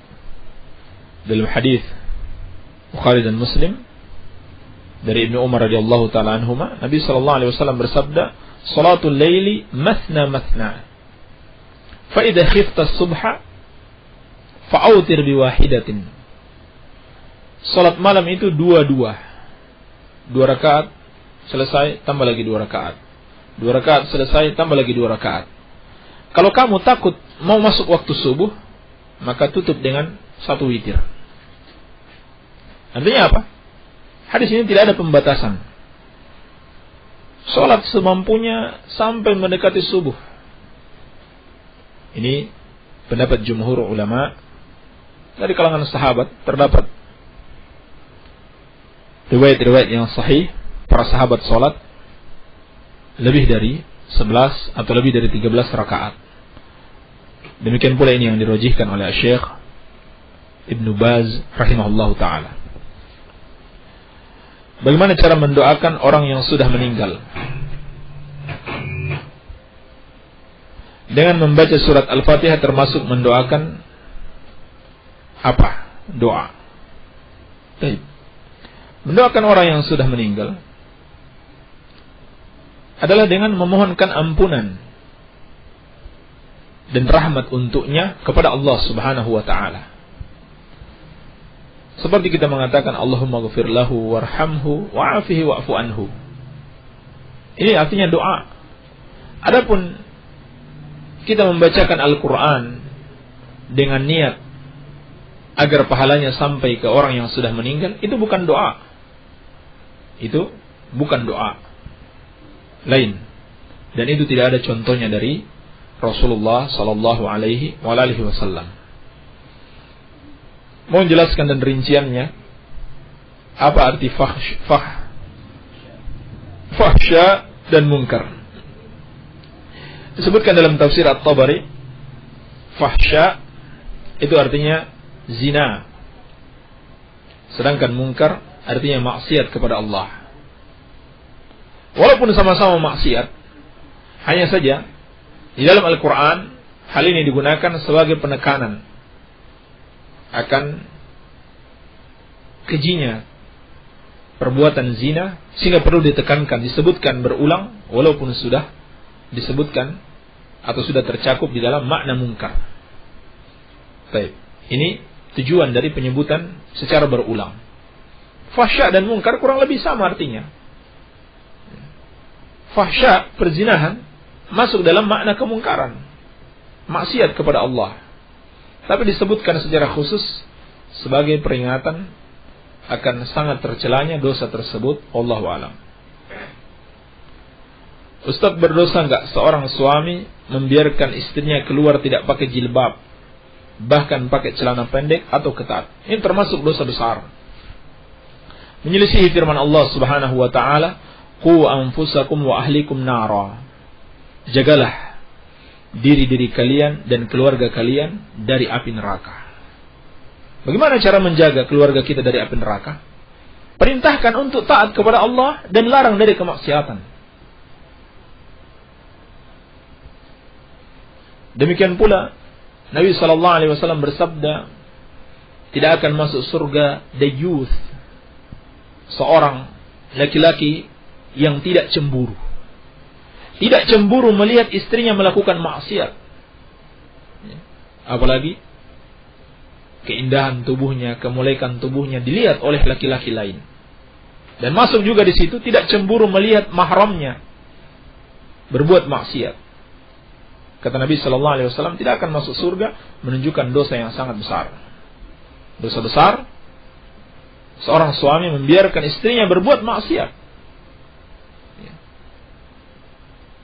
dalam hadis Bukhari dan Muslim dari Ibnu Umar radhiyallahu taala anhuma, Nabi sallallahu alaihi wasallam bersabda, "Salatul laili mathna mathna. Fa idza khifta as-subha fa'autir bi wahidatin." Salat malam itu 2-2. 2 rakaat selesai tambah lagi 2 rakaat. 2 rakaat selesai tambah lagi 2 rakaat. Kalau kamu takut mau masuk waktu subuh, maka tutup dengan 1 witir. Artinya apa? Hadis ini tidak ada pembatasan. Salat semampunya sampai mendekati subuh. Ini pendapat jumhur ulama. Dari kalangan sahabat terdapat riwayat-riwayat yang sahih, para sahabat salat lebih dari 11 atau lebih dari 13 rakaat. Demikian pula ini yang dirajihkan oleh Syekh Ibnu Baz rahimahullahu taala. Bagaimana cara mendoakan orang yang sudah meninggal? Dengan membaca surat Al-Fatihah termasuk mendoakan apa? Doa. Baik. Mendoakan orang yang sudah meninggal adalah dengan memohonkan ampunan dan rahmat untuknya kepada Allah Subhanahu wa taala. Seperti kita mengatakan Allahumma ghfir lahu warhamhu wa'afihi wa'fu anhu. Ini artinya doa. Adapun kita membacakan Al-Qur'an dengan niat agar pahalanya sampai ke orang yang sudah meninggal, itu bukan doa. Itu bukan doa. Lain. Dan itu tidak ada contohnya dari Rasulullah sallallahu alaihi wasallam. Mau menjelaskan dan rinciannya, apa arti fahsya dan munkar? Disebutkan dalam tafsir At-Tabari, fahsya itu artinya zina, sedangkan munkar artinya maksiat kepada Allah. Walaupun sama-sama maksiat, hanya saja di dalam Al-Quran hal ini digunakan sebagai penekanan akan kejinya perbuatan zina, sehingga perlu ditekankan, disebutkan berulang walaupun sudah disebutkan atau sudah tercakup di dalam makna munkar. Baik, ini tujuan dari penyebutan secara berulang. Fahsya dan munkar kurang lebih sama artinya. Fahsya, perzinahan, masuk dalam makna kemungkaran, maksiat kepada Allah, tapi disebutkan secara khusus sebagai peringatan akan sangat tercelanya dosa tersebut. Wallahu a'lam. Ustaz, berdosa enggak seorang suami membiarkan istrinya keluar tidak pakai jilbab, bahkan pakai celana pendek atau ketat? Ini termasuk dosa besar, menyelisihi firman Allah Subhanahu wa taala, "Qu anfusakum wa ahlikum nara." Jagalah diri-diri kalian dan keluarga kalian dari api neraka. Bagaimana cara menjaga keluarga kita dari api neraka? Perintahkan untuk taat kepada Allah dan larang dari kemaksiatan. Demikian pula Nabi SAW bersabda, tidak akan masuk surga dayyuth, seorang laki-laki yang tidak cemburu. Tidak cemburu melihat istrinya melakukan maksiat, apalagi keindahan tubuhnya, kemuliaan tubuhnya dilihat oleh laki-laki lain. Dan masuk juga di situ tidak cemburu melihat mahramnya berbuat maksiat. Kata Nabi SAW, tidak akan masuk surga, menunjukkan dosa yang sangat besar. Dosa besar seorang suami membiarkan istrinya berbuat maksiat.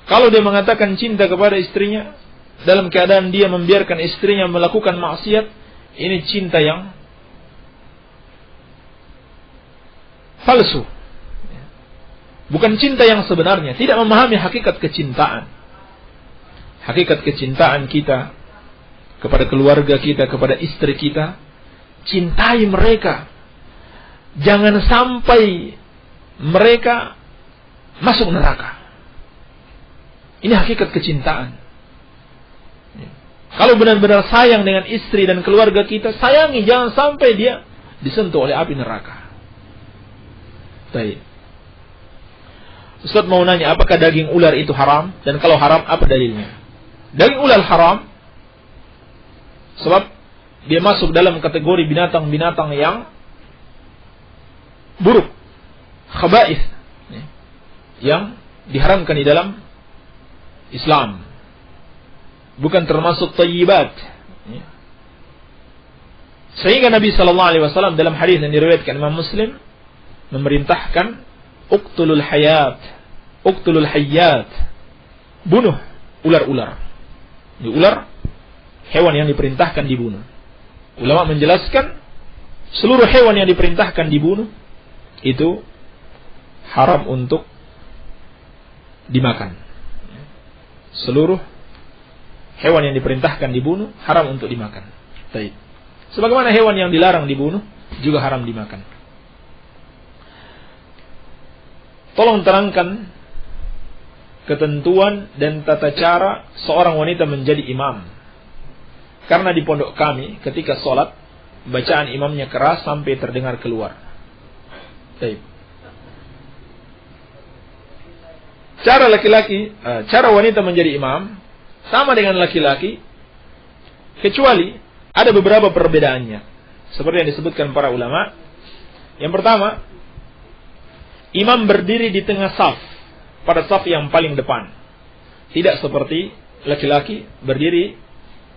Kalau dia mengatakan cinta kepada istrinya dalam keadaan dia membiarkan istrinya melakukan maksiat, ini cinta yang palsu, bukan cinta yang sebenarnya. Tidak memahami hakikat kecintaan. Hakikat kecintaan kita kepada keluarga kita, kepada istri kita, cintai mereka. Jangan sampai mereka masuk neraka. Ini hakikat kecintaan. Kalau benar-benar sayang dengan istri dan keluarga kita, sayangi, jangan sampai dia disentuh oleh api neraka. Baik. Ustaz mau nanya, apakah daging ular itu haram? Dan kalau haram, apa dalilnya? Daging ular haram sebab dia masuk dalam kategori binatang-binatang yang buruk, khaba'ith, yang diharamkan di dalam Islam. Bukan termasuk thayyibat. Sehingga Nabi SAW dalam hadis yang diriwayatkan Imam Muslim memerintahkan uqtulul hayat, uqtulul hayyat, bunuh ular-ular. Ini ular, hewan yang diperintahkan dibunuh. Ulama menjelaskan seluruh hewan yang diperintahkan dibunuh itu haram untuk dimakan. Seluruh hewan yang diperintahkan dibunuh haram untuk dimakan. Baik. Sebagaimana hewan yang dilarang dibunuh juga haram dimakan. Tolong terangkan ketentuan dan tata cara seorang wanita menjadi imam. Karena di pondok kami ketika sholat bacaan imamnya keras sampai terdengar keluar. Baik. Cara wanita menjadi imam sama dengan laki-laki, kecuali ada beberapa perbedaannya. Seperti yang disebutkan para ulama. Yang pertama, imam berdiri di tengah saf, pada saf yang paling depan. Tidak seperti laki-laki berdiri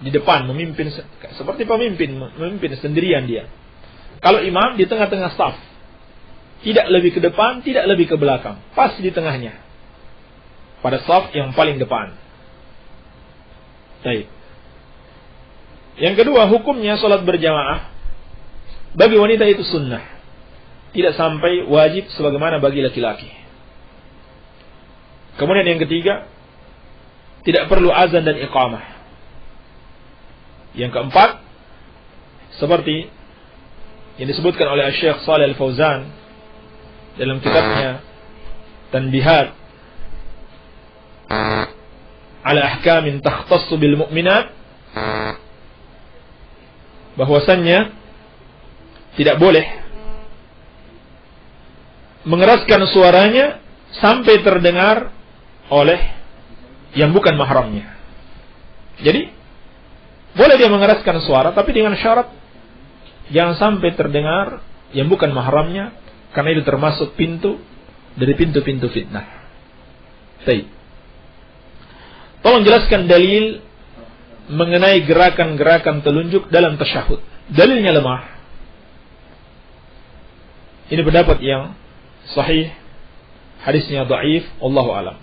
di depan, memimpin seperti memimpin sendirian dia. Kalau imam di tengah-tengah saf, tidak lebih ke depan, tidak lebih ke belakang, pas di tengahnya, pada saf yang paling depan. Baik. Yang kedua, hukumnya sholat berjamaah bagi wanita itu sunnah, tidak sampai wajib sebagaimana bagi laki-laki. Kemudian yang ketiga, tidak perlu azan dan iqamah. Yang keempat, seperti yang disebutkan oleh Syekh Shalih Al-Fauzan dalam kitabnya Tanbihat ala ahkamin takhtassu bil mu'minat, bahwasannya tidak boleh mengeraskan suaranya sampai terdengar oleh yang bukan mahramnya. Jadi boleh dia mengeraskan suara, tapi dengan syarat jangan sampai terdengar yang bukan mahramnya, karena itu termasuk pintu dari pintu-pintu fitnah. Baik. Tolong jelaskan dalil mengenai gerakan-gerakan telunjuk dalam tasyahud. Dalilnya lemah. Ini pendapat yang sahih, hadisnya dhaif, wallahu alam.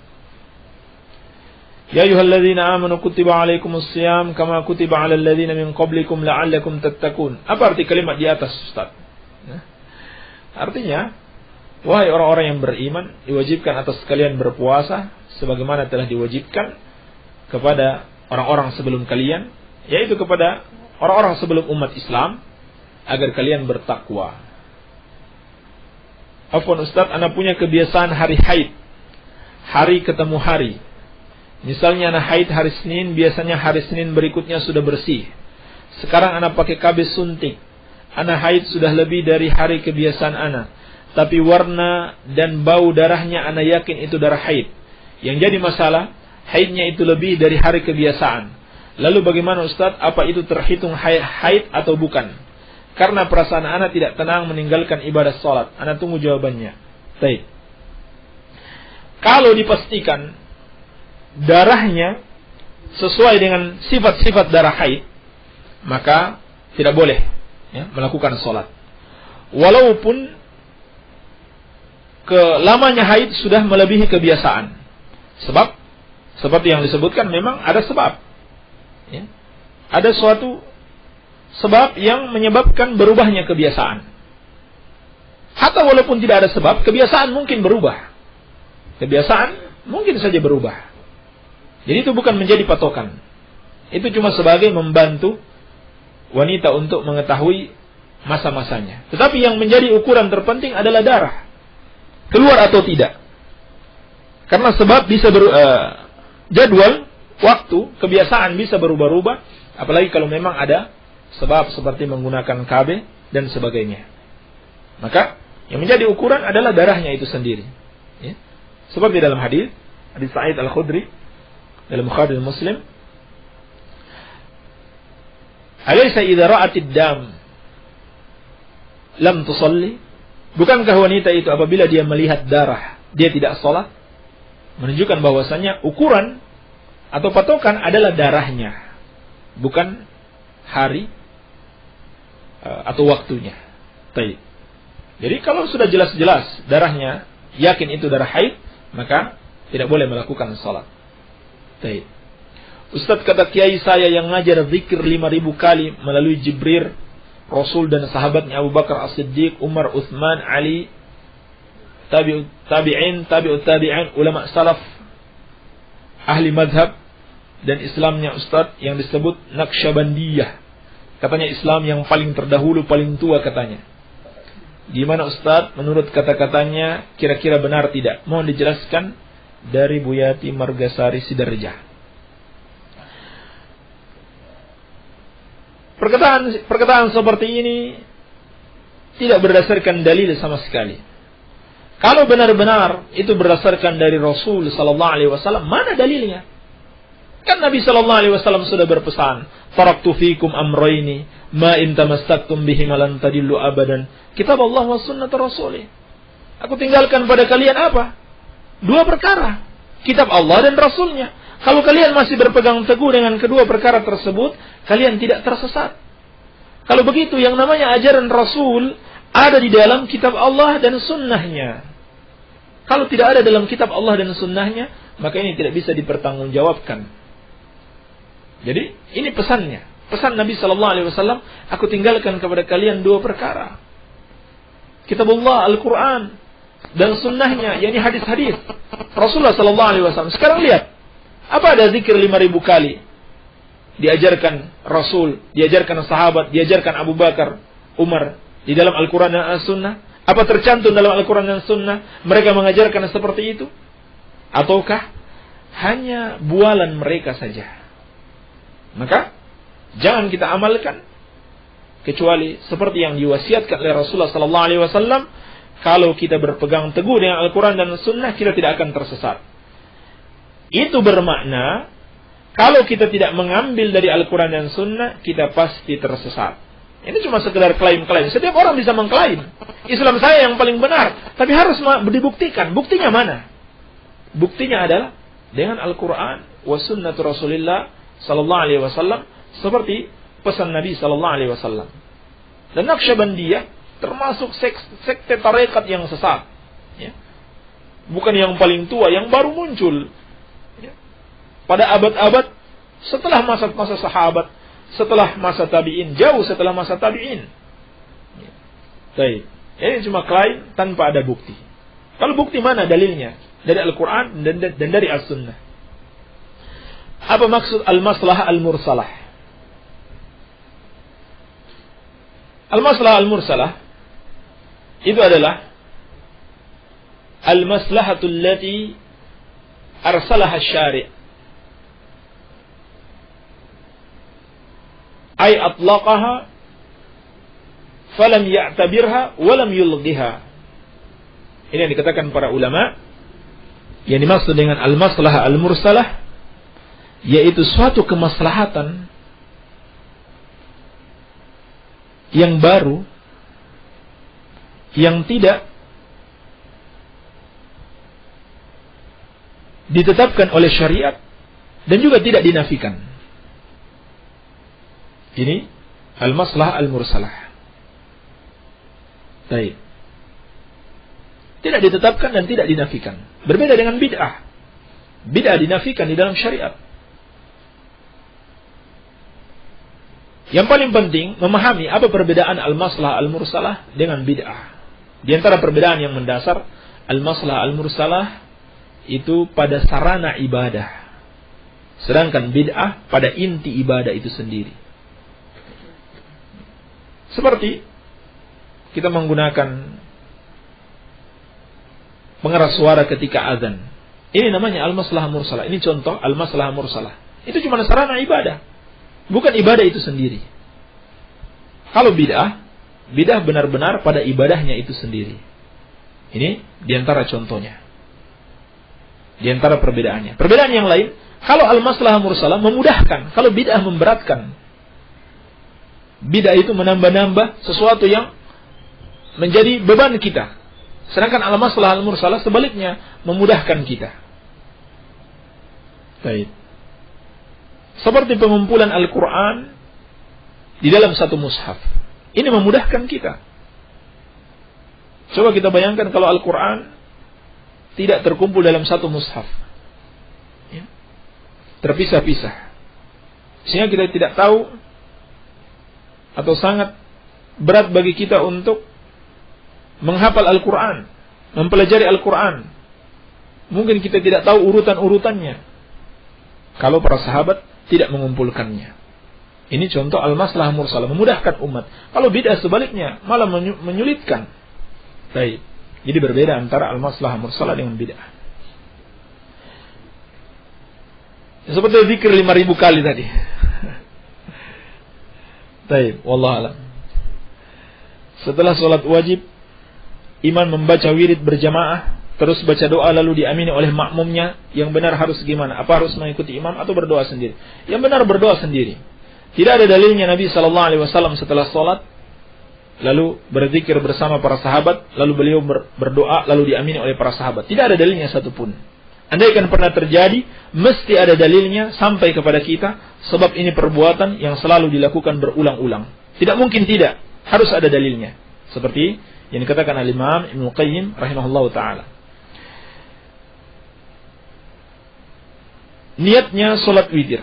Ya ayyuhalladzina amanu kutiba alaikumus shiyam kama kutiba alal ladzina min qablikum la'allakum tattaqun. Apa arti kalimat di atas, Ustaz? Artinya, wahai orang-orang yang beriman, diwajibkan atas kalian berpuasa sebagaimana telah diwajibkan kepada orang-orang sebelum kalian, yaitu kepada orang-orang sebelum umat Islam, agar kalian bertakwa. Afwan Ustaz, ana punya kebiasaan hari haid, hari ketemu hari. Misalnya ana haid hari Senin, biasanya hari Senin berikutnya sudah bersih. Sekarang ana pakai KB suntik. Ana haid sudah lebih dari hari kebiasaan ana, tapi warna dan bau darahnya ana yakin itu darah haid. Yang jadi masalah, haidnya itu lebih dari hari kebiasaan. Lalu bagaimana Ustaz, apa itu terhitung haid atau bukan? Karena perasaan ana tidak tenang meninggalkan ibadah salat. Ana tunggu jawabannya. Baik. Kalau dipastikan darahnya sesuai dengan sifat-sifat darah haid, maka tidak boleh melakukan salat. Walaupun lamanya haid sudah melebihi kebiasaan. Sebab seperti yang disebutkan memang ada sebab. Ada suatu sebab yang menyebabkan berubahnya kebiasaan. Hatta walaupun tidak ada sebab, kebiasaan mungkin berubah. Kebiasaan mungkin saja berubah. Jadi itu bukan menjadi patokan. Itu cuma sebagai membantu wanita untuk mengetahui masa-masanya. Tetapi yang menjadi ukuran terpenting adalah darah. Keluar atau tidak. Karena sebab bisa jadwal, waktu, kebiasaan bisa berubah-ubah. Apalagi kalau memang ada sebab seperti menggunakan KB dan sebagainya. Maka yang menjadi ukuran adalah darahnya itu sendiri. Ya. Seperti dalam hadis Sa'id Al-Khudri dalam Bukhari dan Muslim, "Alaysa idza ra'atid dam lam tusalli?" Bukankah wanita itu apabila dia melihat darah, dia tidak salat? Menunjukkan bahwasanya ukuran atau patokan adalah darahnya, bukan hari atau waktunya. Baik. Jadi kalau sudah jelas-jelas darahnya, yakin itu darah haid, maka tidak boleh melakukan salat. Baik. Ustaz, kata kiai saya yang ngajar zikir 5.000 kali melalui Jibril, Rasul dan sahabatnya Abu Bakar As-Siddiq, Umar, Uthman, Ali, tabi'in, tabi'ut tabi'in, ulama salaf, ahli madhab, dan Islamnya Ustaz yang disebut Naqsyabandiyah. Katanya Islam yang paling terdahulu, paling tua katanya. Gimana Ustaz menurut kata-katanya, kira-kira benar tidak? Mohon dijelaskan dari Buyati Margasari Sidarja. Perkataan seperti ini tidak berdasarkan dalil sama sekali. Kalau benar-benar itu berdasarkan dari Rasul sallallahu alaihi wasallam, mana dalilnya? Kan Nabi sallallahu alaihi wasallam sudah berpesan, "Taraktu fikum amrayni, ma in tamassaktum bihima lan tadillu abadan, kitab Allah wa sunnat Rasulih." Aku tinggalkan pada kalian apa? 2 perkara, kitab Allah dan Rasulnya. Kalau kalian masih berpegang teguh dengan kedua perkara tersebut, kalian tidak tersesat. Kalau begitu, yang namanya ajaran Rasul ada di dalam kitab Allah dan sunnahnya. Kalau tidak ada dalam kitab Allah dan sunnahnya, maka ini tidak bisa dipertanggungjawabkan. Jadi, ini pesannya. Pesan Nabi SAW, aku tinggalkan kepada kalian 2 perkara. Kitab Allah, Al-Quran, dan sunnahnya, yakni hadis-hadis Rasulullah SAW. Sekarang lihat, apa ada zikir 5.000 kali? Diajarkan Rasul, diajarkan sahabat, diajarkan Abu Bakar, Umar, di dalam Al-Quran dan As-Sunnah. Apa tercantum dalam Al-Quran dan Sunnah mereka mengajarkan seperti itu? Ataukah hanya bualan mereka saja? Maka jangan kita amalkan kecuali seperti yang diwasiatkan oleh Rasulullah SAW. Kalau kita berpegang teguh dengan Al-Quran dan Sunnah, kita tidak akan tersesat. Itu bermakna kalau kita tidak mengambil dari Al-Quran dan Sunnah, kita pasti tersesat. Ini cuma sekedar klaim-klaim. Setiap orang bisa mengklaim Islam saya yang paling benar, tapi harus dibuktikan. Buktinya mana? Buktinya adalah dengan Al-Quran wa sunnah Rasulullah sallallahu alaihi wasallam, seperti pesan Nabi sallallahu alaihi wasallam. Dan Naqsyabandiyah termasuk sekte tarekat yang sesat. Ya. Bukan yang paling tua, yang baru muncul. Pada abad-abad setelah masa-masa sahabat, setelah masa tabi'in, jauh setelah masa tabi'in. Baik. Ini cuma klaim tanpa ada bukti. Kalau bukti mana dalilnya? Dari Al-Quran dan dari As-Sunnah. Apa maksud al-maslahah al-mursalah? Al-maslahah al-mursalah itu adalah al-maslahatul lati arsalaha syari', ay atlaqaha falam ya'tabirha walam yulghiha. Ini yang dikatakan para ulama, yang dimaksud dengan al-maslahah al-mursalah yaitu suatu kemaslahatan yang baru, yang tidak ditetapkan oleh syariat dan juga tidak dinafikan. Ini al-maslahah al-mursalah. Baik. Tidak ditetapkan dan tidak dinafikan. Berbeda dengan bid'ah. Bid'ah dinafikan di dalam syariat. Yang paling penting memahami apa perbedaan al-maslahah al-mursalah dengan bid'ah. Di antara perbedaan yang mendasar, al-maslahah al-mursalah itu pada sarana ibadah. Sedangkan bid'ah pada inti ibadah itu sendiri. Seperti kita menggunakan pengeras suara ketika azan. Ini namanya al-maslahah mursalah. Ini contoh al-maslahah mursalah. Itu cuma sarana ibadah, bukan ibadah itu sendiri. Kalau bid'ah benar-benar pada ibadahnya itu sendiri. Ini diantara contohnya. Diantara perbedaannya. Perbedaan yang lain, kalau al-maslahah mursalah memudahkan, kalau bid'ah memberatkan. Bid'ah itu menambah-nambah sesuatu yang menjadi beban kita. Sedangkan al-maslahah mursalah sebaliknya memudahkan kita. Baik. Seperti pengumpulan Al-Quran di dalam satu mushaf. Ini memudahkan kita. Coba kita bayangkan kalau Al-Quran tidak terkumpul dalam satu mushaf. Ya. Terpisah-pisah. Sehingga kita tidak tahu atau sangat berat bagi kita untuk menghafal Al-Quran, mempelajari Al-Quran. Mungkin kita tidak tahu urutan-urutannya kalau para sahabat tidak mengumpulkannya. Ini contoh al-maslahah mursalah, memudahkan umat. Kalau bid'ah sebaliknya malah menyulitkan. Baik. Jadi berbeda antara al-maslahah mursalah dengan bid'ah. Seperti zikir 5.000 kali tadi. Baik, wallahu a'lam. Setelah sholat wajib, imam membaca wirid berjamaah, terus baca doa lalu diamini oleh makmumnya. Yang benar harus gimana? Apa harus mengikuti imam atau berdoa sendiri? Yang benar berdoa sendiri. Tidak ada dalilnya Nabi SAW setelah sholat lalu berzikir bersama para sahabat, lalu beliau berdoa lalu diamini oleh para sahabat. Tidak ada dalilnya satupun. Andaikan pernah terjadi, mesti ada dalilnya sampai kepada kita, sebab ini perbuatan yang selalu dilakukan berulang-ulang. Tidak mungkin tidak, harus ada dalilnya. Seperti yang dikatakan al-Imam Ibnu Qayyim rahimahullahu ta'ala. Niatnya sholat witir.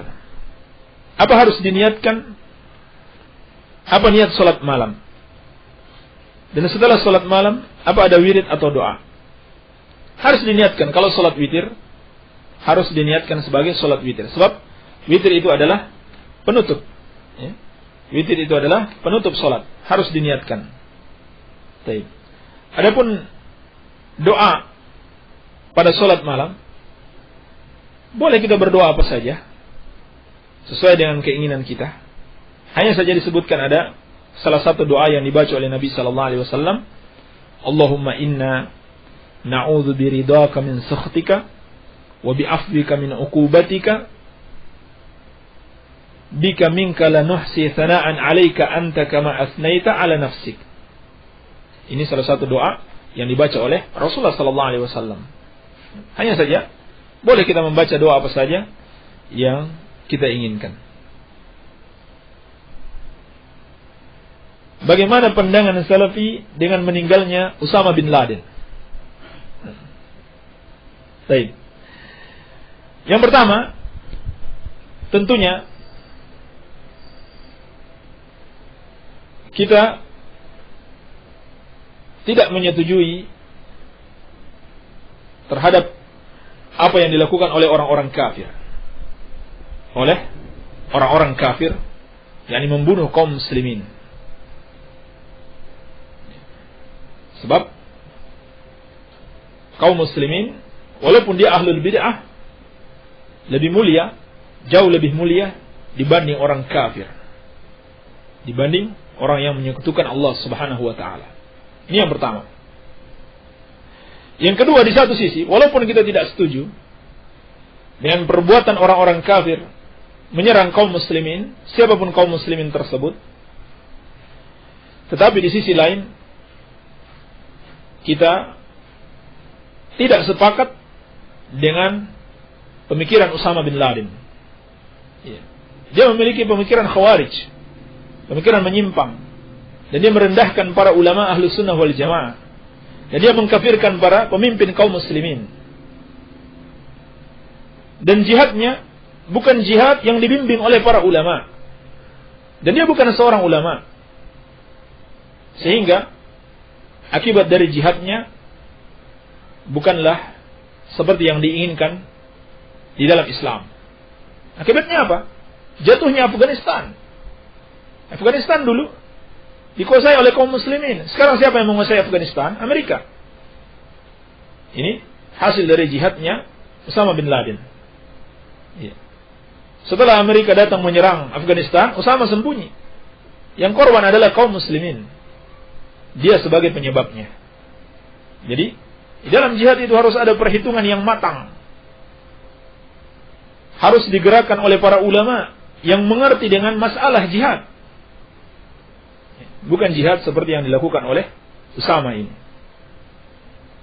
Apa harus diniatkan? Apa niat sholat malam? Dan setelah sholat malam, apa ada wirid atau doa? Harus diniatkan. Kalau sholat witir, harus diniatkan sebagai sholat witir. Sebab witir itu adalah penutup. Ya. Witir itu adalah penutup sholat. Harus diniatkan. Baik. Adapun doa pada sholat malam, boleh kita berdoa apa saja sesuai dengan keinginan kita. Hanya saja disebutkan ada salah satu doa yang dibaca oleh Nabi SAW. Allahumma inna na'udzu biridhaka min sakhtika wa bi'afwika min uqubatika bika minka la nuhsi thana'an 'alaika anta kama asnaita 'ala nafsik. Ini salah satu doa yang dibaca oleh Rasulullah SAW. Hanya saja boleh kita membaca doa apa saja yang kita inginkan. Bagaimana pandangan Salafi dengan meninggalnya Usama bin Laden? Baik. Yang pertama, tentunya kita tidak menyetujui terhadap apa yang dilakukan oleh orang-orang kafir. Oleh orang-orang kafir, yakni membunuh kaum muslimin. Sebab kaum muslimin, walaupun dia ahlul bid'ah, lebih mulia, jauh lebih mulia dibanding orang kafir, dibanding orang yang menyekutukan Allah Subhanahu wa ta'ala. Ini yang pertama. Yang kedua, di satu sisi, walaupun kita tidak setuju dengan perbuatan orang-orang kafir menyerang kaum muslimin, siapapun kaum muslimin tersebut, tetapi di sisi lain kita tidak sepakat dengan pemikiran Usama bin Laden. Dia memiliki pemikiran khawarij, pemikiran menyimpang, dan dia merendahkan para ulama ahlu sunnah wal jamaah, dan dia mengkafirkan para pemimpin kaum muslimin. Dan jihadnya bukan jihad yang dibimbing oleh para ulama, dan dia bukan seorang ulama, sehingga akibat dari jihadnya bukanlah seperti yang diinginkan di dalam Islam. Akibatnya apa? Jatuhnya Afghanistan. Afghanistan dulu dikuasai oleh kaum muslimin. Sekarang siapa yang menguasai Afghanistan? Amerika. Ini hasil dari jihadnya Usama bin Laden. Ya. Setelah Amerika datang menyerang Afghanistan, Usama sembunyi. Yang korban adalah kaum muslimin. Dia sebagai penyebabnya. Jadi, di dalam jihad itu harus ada perhitungan yang matang. Harus digerakkan oleh para ulama yang mengerti dengan masalah jihad. Bukan jihad seperti yang dilakukan oleh Usama ini.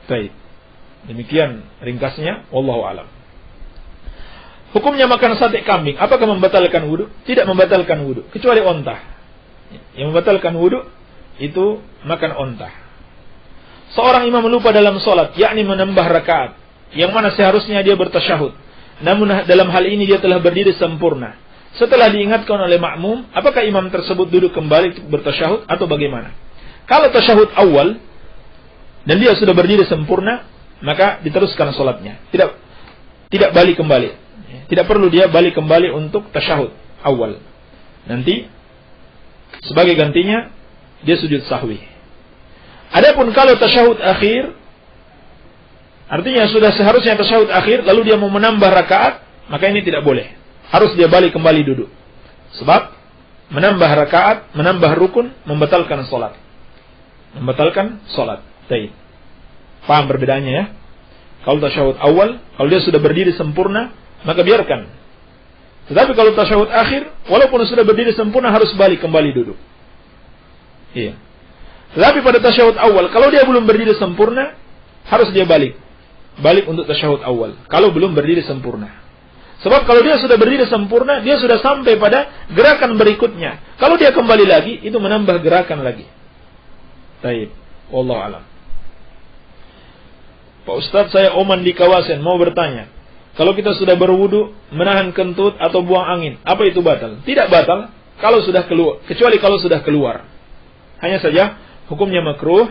Baik. Demikian ringkasnya, wallahu alam. Hukumnya makan sate kambing, apakah membatalkan wudu? Tidak membatalkan wudu, kecuali onta. Yang membatalkan wudu itu makan onta. Seorang imam lupa dalam sholat, yakni menambah rakaat, yang mana seharusnya dia bertasyahud. Namun dalam hal ini dia telah berdiri sempurna. Setelah diingatkan oleh makmum, apakah imam tersebut duduk kembali untuk bertasyahud atau bagaimana? Kalau tasyahud awal dan dia sudah berdiri sempurna, maka diteruskan sholatnya. Tidak balik kembali. Tidak perlu dia balik kembali untuk tasyahud awal. Nanti sebagai gantinya dia sujud sahwi. Adapun kalau tasyahud akhir, artinya sudah seharusnya tasyahud akhir, lalu dia mau menambah rakaat, maka ini tidak boleh. Harus dia balik kembali duduk. Sebab menambah rakaat, menambah rukun, membatalkan sholat. Membatalkan sholat. Baik. Paham perbedaannya ya? Kalau tasyahud awal, kalau dia sudah berdiri sempurna, maka biarkan. Tetapi kalau tasyahud akhir, walaupun sudah berdiri sempurna, harus balik kembali duduk. Iya. Tetapi pada tasyahud awal, kalau dia belum berdiri sempurna, harus dia balik. Balik untuk tasyahud awal. Kalau belum berdiri sempurna. Sebab kalau dia sudah berdiri sempurna, dia sudah sampai pada gerakan berikutnya. Kalau dia kembali lagi, itu menambah gerakan lagi. Baik. Wallahu a'lam. Pak Ustadz, saya Oman di kawasan, mau bertanya. Kalau kita sudah berwudu, menahan kentut atau buang angin, apa itu batal? Tidak batal kalau sudah keluar, kecuali kalau sudah keluar. Hanya saja hukumnya makruh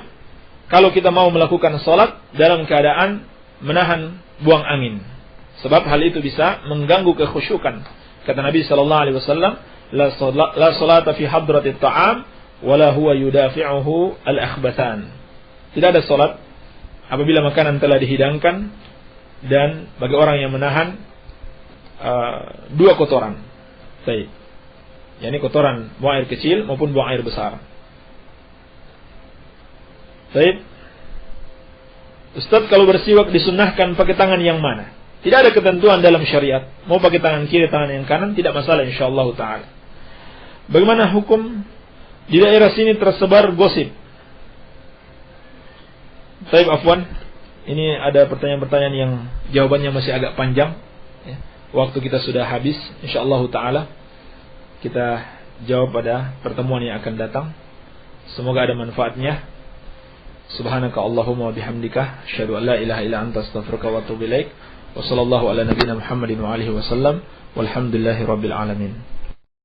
kalau kita mau melakukan sholat dalam keadaan menahan buang angin. Sebab hal itu bisa mengganggu kekhusyukan. Kata Nabi sallallahu alaihi wasallam, la salata fi hadratit ta'am wala huwa yudafi'uhu al-akhbathan. Tidak ada salat apabila makanan telah dihidangkan dan bagi orang yang menahan dua kotoran. Baik. yakni kotoran buang air kecil maupun buang air besar. Baik. Ustaz, kalau bersiwak disunnahkan pakai tangan yang mana? Tidak ada ketentuan dalam syariat. Mau pakai tangan kiri, tangan yang kanan, tidak masalah insyaallah ta'ala. Bagaimana hukum di daerah sini tersebar gosip? Baik, afwan. Ini ada pertanyaan-pertanyaan yang jawabannya masih agak panjang. Waktu kita sudah habis. InsyaAllah ta'ala kita jawab pada pertemuan yang akan datang. Semoga ada manfaatnya. Subhanaka Allahumma wa bihamdika asyhadu an la ilaha illa anta astaghfiruka wa atubu ilaik. Wa sallallahu ala nabiyyina Muhammadin wa alihi wasallam. Walhamdulillahi rabbil alamin.